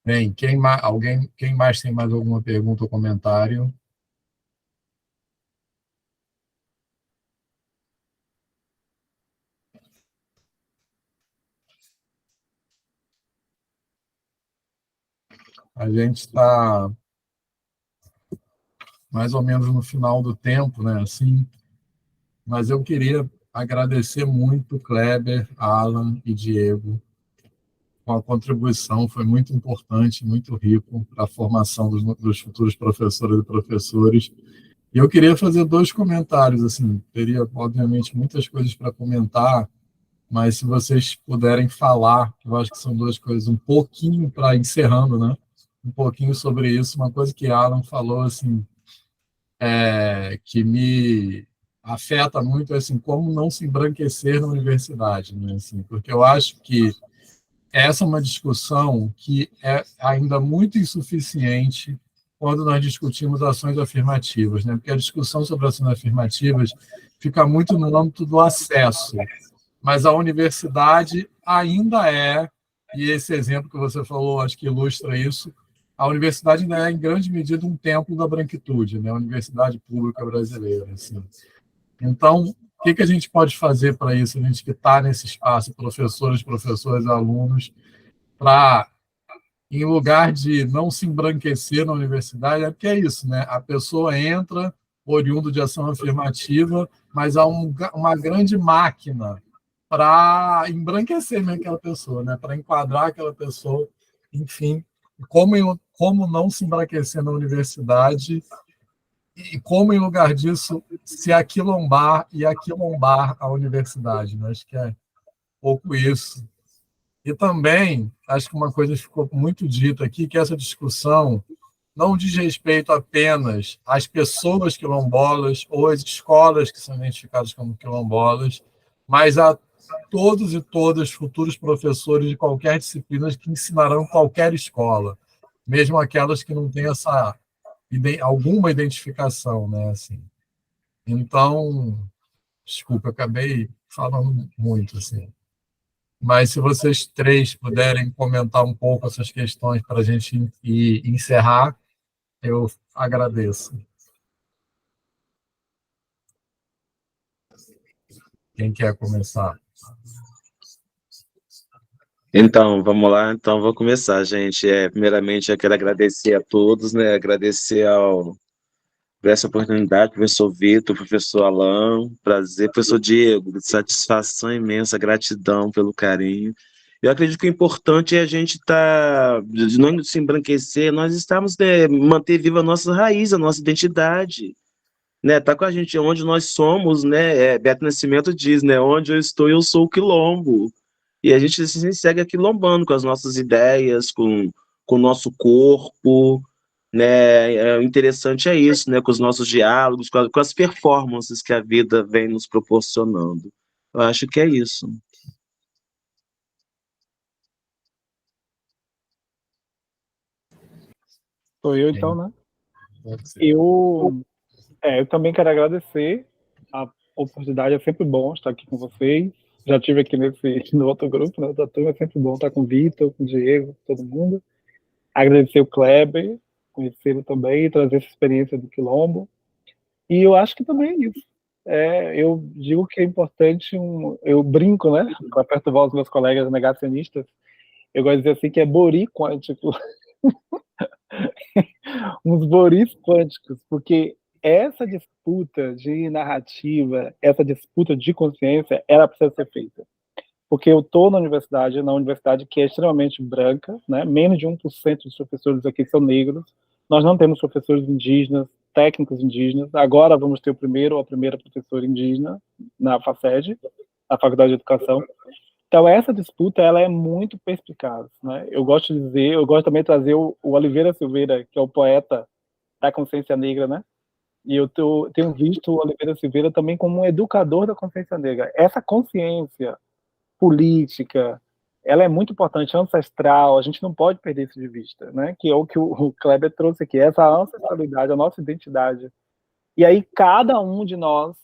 [SPEAKER 2] Bem, quem mais tem mais alguma pergunta ou comentário? A gente está mais ou menos no final do tempo, né? Assim, mas eu queria agradecer muito Kleber, Alan e Diego com a contribuição, foi muito importante, muito rico para a formação dos futuros professores e professores. E eu queria fazer dois comentários, assim, teria, obviamente, muitas coisas para comentar, mas se vocês puderem falar, eu acho que são duas coisas, um pouquinho para encerrando, né? Um pouquinho sobre isso, uma coisa que Alan falou, assim, que me afeta muito, assim, como não se embranquecer na universidade, né? Assim, porque eu acho que essa é uma discussão que é ainda muito insuficiente quando nós discutimos ações afirmativas, né? Porque a discussão sobre ações afirmativas fica muito no âmbito do acesso, mas a universidade ainda e esse exemplo que você falou, acho que ilustra isso, a universidade ainda é, em grande medida, um templo da branquitude, né? A universidade pública brasileira. Assim. Então, o que a gente pode fazer para isso, a gente que está nesse espaço, professores, alunos, para, em lugar de não se embranquecer na universidade, porque é isso, né? A pessoa entra oriundo de ação afirmativa, mas há uma grande máquina para embranquecer mesmo aquela pessoa, né? Para enquadrar aquela pessoa, enfim, como não se embranquecer na universidade e como, em lugar disso, se aquilombar e aquilombar a universidade. Né? Acho que é um pouco isso. E também, acho que uma coisa que ficou muito dita aqui, que essa discussão não diz respeito apenas às pessoas quilombolas ou às escolas que são identificadas como quilombolas, mas a todos e todas futuros professores de qualquer disciplina que ensinarão qualquer escola, mesmo aquelas que não têm alguma identificação, né? Assim. Então, desculpa, eu acabei falando muito, assim. Mas se vocês três puderem comentar um pouco essas questões para a gente encerrar, eu agradeço. Quem quer começar?
[SPEAKER 4] Então, vamos lá. Então, vou começar, gente. Primeiramente, eu quero agradecer a todos, né? Agradecer por essa oportunidade, professor Vitor, professor Alain, prazer, professor Diego, satisfação imensa, gratidão pelo carinho. Eu acredito que o importante é a gente de não se embranquecer, nós estamos, né, manter viva a nossa raiz, a nossa identidade, né, tá com a gente onde nós somos, né, Beto Nascimento diz, né, onde eu estou, eu sou o quilombo, e a gente se segue aquilombando com as nossas ideias, com o nosso corpo, né, o interessante é isso, né, com os nossos diálogos, com as performances que a vida vem nos proporcionando. Eu acho que é isso.
[SPEAKER 5] Sou eu, então, né? Eu também quero agradecer a oportunidade, é sempre bom estar aqui com vocês. Já tive aqui no outro grupo, né, da turma, é sempre bom estar com o Vitor, com o Diego, todo mundo. Agradecer o Kleber, conhecê-lo também, trazer essa experiência do Quilombo. E eu acho que também é isso. Eu digo que é importante, eu brinco, né, para perturbar os meus colegas negacionistas, eu gosto de dizer assim que é bori quântico. Uns boris quânticos, porque essa disputa de narrativa, essa disputa de consciência, ela precisa ser feita. Porque eu estou na universidade que é extremamente branca, né? Menos de 1% dos professores aqui são negros, nós não temos professores indígenas, técnicos indígenas, agora vamos ter o primeiro ou a primeira professora indígena na FACED, na Faculdade de Educação, Então, essa disputa, ela é muito perspicaz, né? Eu gosto de dizer, eu gosto também de trazer o Oliveira Silveira, que é o poeta da consciência negra, né? E eu tenho visto o Oliveira Silveira também como um educador da consciência negra. Essa consciência política, ela é muito importante, ancestral, a gente não pode perder isso de vista, né? Que é o que o Kleber trouxe aqui, essa ancestralidade, a nossa identidade. E aí, cada um de nós,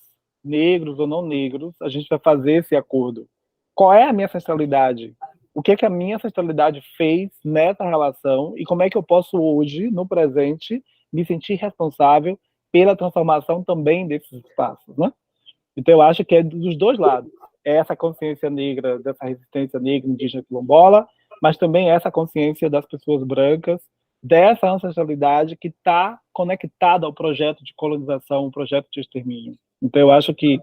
[SPEAKER 5] negros ou não negros, a gente vai fazer esse acordo. Qual é a minha ancestralidade? O que é que a minha ancestralidade fez nessa relação e como é que eu posso hoje, no presente, me sentir responsável pela transformação também desses espaços, né? Então, eu acho que é dos dois lados. É essa consciência negra, dessa resistência negra, indígena, quilombola, mas também essa consciência das pessoas brancas, dessa ancestralidade que está conectada ao projeto de colonização, ao projeto de extermínio. Então, eu acho que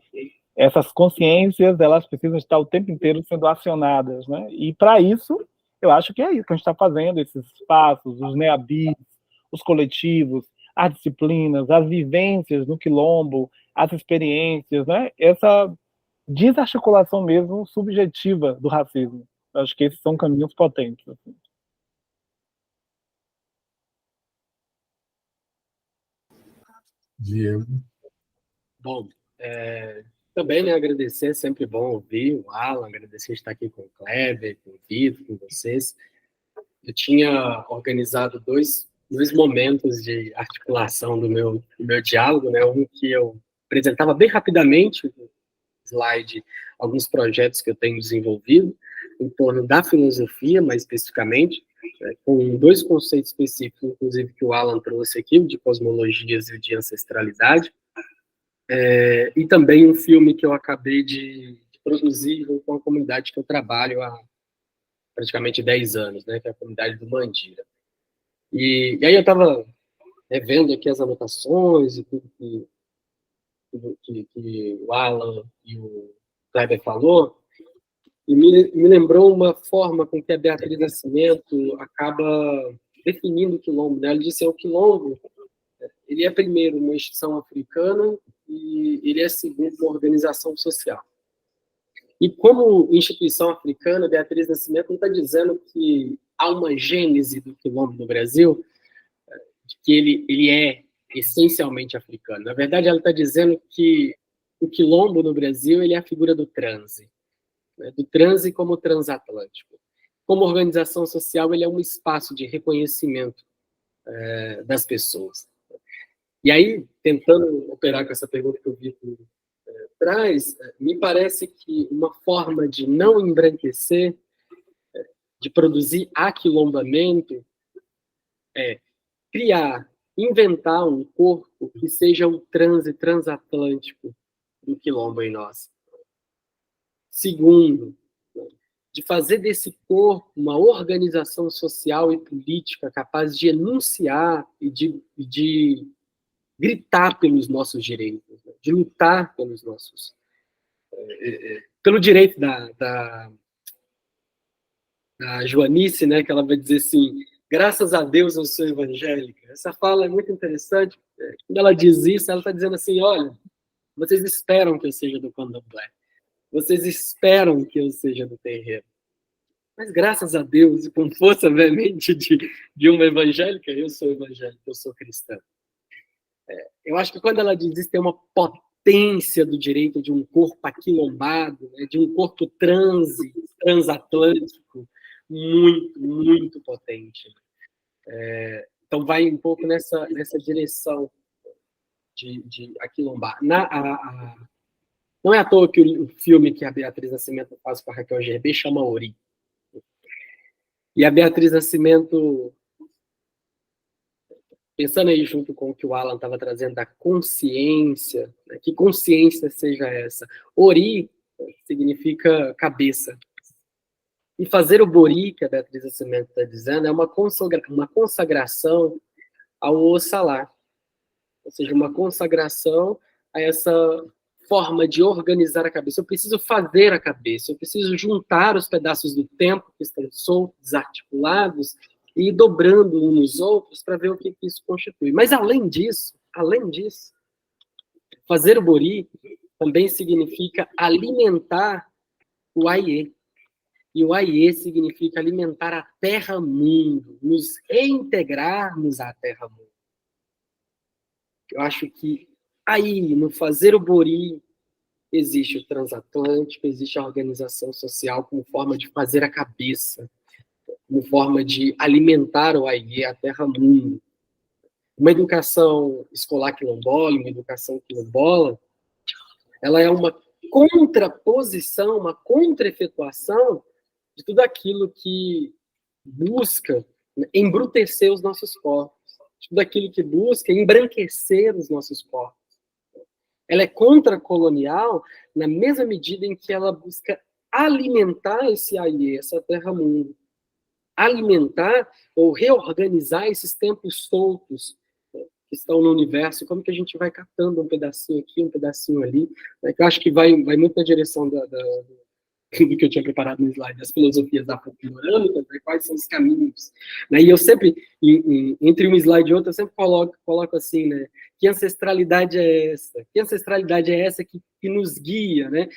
[SPEAKER 5] essas consciências, elas precisam estar o tempo inteiro sendo acionadas, né? E, para isso, eu acho que é isso que a gente está fazendo, esses espaços, os NEABIs, os coletivos, as disciplinas, as vivências no quilombo, as experiências, né? Essa desarticulação mesmo subjetiva do racismo. Eu acho que esses são caminhos potentes. Assim.
[SPEAKER 2] Diego.
[SPEAKER 6] Bom, também, né, agradecer, é sempre bom ouvir o Alan, agradecer estar aqui com o Kleber, com o Vitor, com vocês. Eu tinha organizado dois momentos de articulação do meu diálogo, né? Um que eu apresentava bem rapidamente, no slide, alguns projetos que eu tenho desenvolvido em torno da filosofia, mais especificamente, com dois conceitos específicos, inclusive, que o Alan trouxe aqui, o de cosmologias e o de ancestralidade, e também um filme que eu acabei de produzir junto com a comunidade que eu trabalho há praticamente 10 anos, né, que é a comunidade do Mandira. E aí eu estava vendo aqui as anotações e tudo que o Alan e o Kleber falou, e me lembrou uma forma com que a Beatriz Nascimento acaba definindo o quilombo, né? Ela disse que o quilombo, ele é primeiro uma instituição africana e ele é segundo uma organização social. E como instituição africana, Beatriz Nascimento não está dizendo que há uma gênese do quilombo no Brasil, de que ele é essencialmente africano. Na verdade, ela está dizendo que o quilombo no Brasil ele é a figura do transe, né? Do transe como transatlântico. Como organização social, ele é um espaço de reconhecimento das pessoas. E aí, tentando operar com essa pergunta que o Vitor traz, me parece que uma forma de não embranquecer, de produzir aquilombamento, é criar, inventar um corpo que seja o transe transatlântico do quilombo em nós. Segundo, de fazer desse corpo uma organização social e política capaz de enunciar e de gritar pelos nossos direitos, né? De lutar pelos nossos... pelo direito da Joanice, né, que ela vai dizer assim, graças a Deus eu sou evangélica. Essa fala é muito interessante. Quando ela diz isso, ela está dizendo assim, olha, vocês esperam que eu seja do candomblé. Vocês esperam que eu seja do terreiro. Mas graças a Deus, e com força veemente de uma evangélica, eu sou evangélica, eu sou cristã. Eu acho que quando ela diz isso, tem uma potência do direito de um corpo aquilombado, né, de um corpo transatlântico, muito, muito potente. Então, vai um pouco nessa direção de aquilombar. Não é à toa que o filme que a Beatriz Nascimento faz com a Raquel Gerbet chama Ori. E a Beatriz Nascimento, pensando aí junto com o que o Alan estava trazendo da consciência, né, que consciência seja essa? Ori significa cabeça. E fazer o Bori, que a Beatriz Nascimento está dizendo, é uma consagração ao Oxalá. Ou seja, uma consagração a essa forma de organizar a cabeça. Eu preciso fazer a cabeça, eu preciso juntar os pedaços do tempo que estão soltos, desarticulados, e ir dobrando uns nos outros para ver o que isso constitui. Mas, além disso, fazer o Bori também significa alimentar o Aie. E o AIE significa alimentar a terra-mundo, nos reintegrarmos à terra-mundo. Eu acho que aí, no fazer o Bori, existe o transatlântico, existe a organização social como forma de fazer a cabeça, como forma de alimentar o AIE, a terra-mundo. Uma educação escolar quilombola, uma educação quilombola, ela é uma contraposição, uma contra-efetuação de tudo aquilo que busca embrutecer os nossos corpos, de tudo aquilo que busca embranquecer os nossos corpos. Ela é contracolonial na mesma medida em que ela busca alimentar esse AIE, essa terra-mundo. Alimentar ou reorganizar esses tempos soltos que estão no universo, como que a gente vai catando um pedacinho aqui, um pedacinho ali. Eu acho que vai muito na direção do que eu tinha preparado no slide, das filosofias afro-panorâmicas, quais são os caminhos. E eu sempre, entre um slide e outro, eu sempre coloco assim, né? Que ancestralidade é essa? Que ancestralidade é essa que nos guia, né?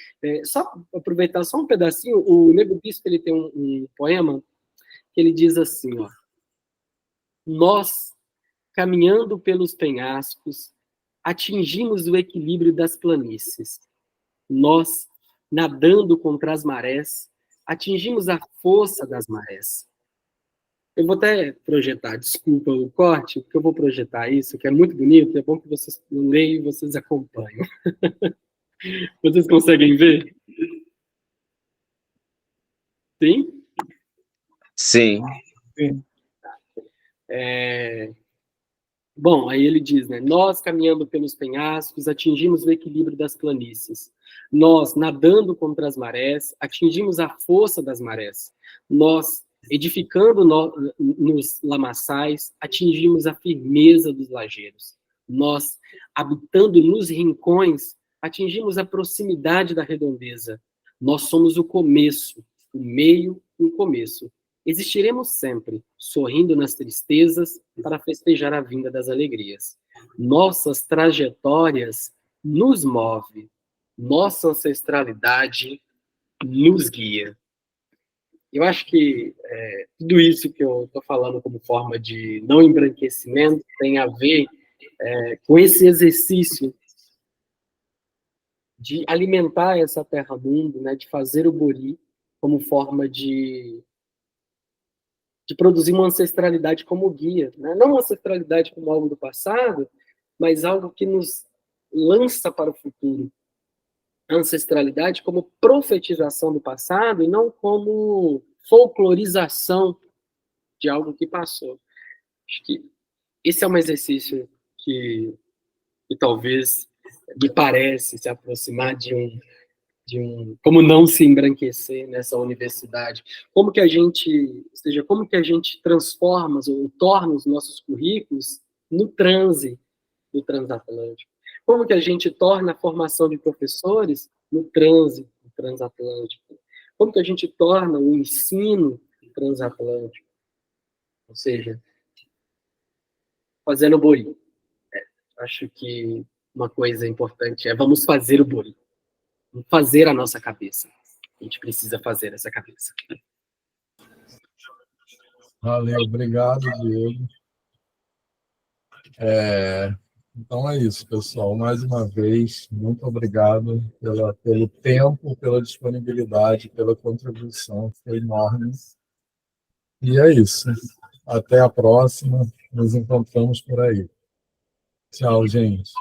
[SPEAKER 6] Só aproveitar só um pedacinho, o Nego Bispo, ele tem um poema que ele diz assim, ó: nós, caminhando pelos penhascos, atingimos o equilíbrio das planícies. Nós, nadando contra as marés, atingimos a força das marés. Eu vou até projetar, desculpa o corte, porque eu vou projetar isso, que é muito bonito, é bom que vocês leiam e vocês acompanham. Vocês conseguem ver? Sim?
[SPEAKER 4] Sim.
[SPEAKER 6] Bom, aí ele diz, né? Nós, caminhando pelos penhascos, atingimos o equilíbrio das planícies. Nós, nadando contra as marés, atingimos a força das marés. Nós, edificando nos lamaçais, atingimos a firmeza dos lajeiros. Nós, habitando nos rincões, atingimos a proximidade da redondeza. Nós somos o começo, o meio e o começo. Existiremos sempre, sorrindo nas tristezas, para festejar a vinda das alegrias. Nossas trajetórias nos move, nossa ancestralidade nos guia. Eu acho que tudo isso que eu estou falando como forma de não embranquecimento tem a ver com esse exercício de alimentar essa terra-mundo, né, de fazer o Bori como forma de produzir uma ancestralidade como guia, né? Não uma ancestralidade como algo do passado, mas algo que nos lança para o futuro. A ancestralidade como profetização do passado e não como folclorização de algo que passou. Acho que esse é um exercício que talvez me parece se aproximar de um como não se embranquecer nessa universidade, como que a gente transforma ou torna os nossos currículos no transe do transatlântico, como que a gente torna a formação de professores no transe do transatlântico, como que a gente torna o ensino transatlântico, ou seja, fazendo o Bori. Acho que uma coisa importante é vamos fazer o Bori. Fazer a nossa cabeça. A gente precisa fazer essa cabeça.
[SPEAKER 2] Valeu, obrigado, Diego. Então é isso, pessoal. Mais uma vez, muito obrigado pelo tempo, pela disponibilidade, pela contribuição. Foi enorme. E é isso. Até a próxima. Nos encontramos por aí. Tchau, gente.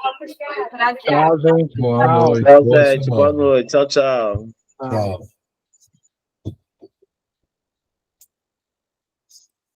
[SPEAKER 5] Tchau, gente.
[SPEAKER 2] Boa noite.
[SPEAKER 4] Tchau,
[SPEAKER 2] Boa
[SPEAKER 4] gente.
[SPEAKER 2] semana.
[SPEAKER 4] Boa noite. Tchau, tchau.
[SPEAKER 2] Tchau.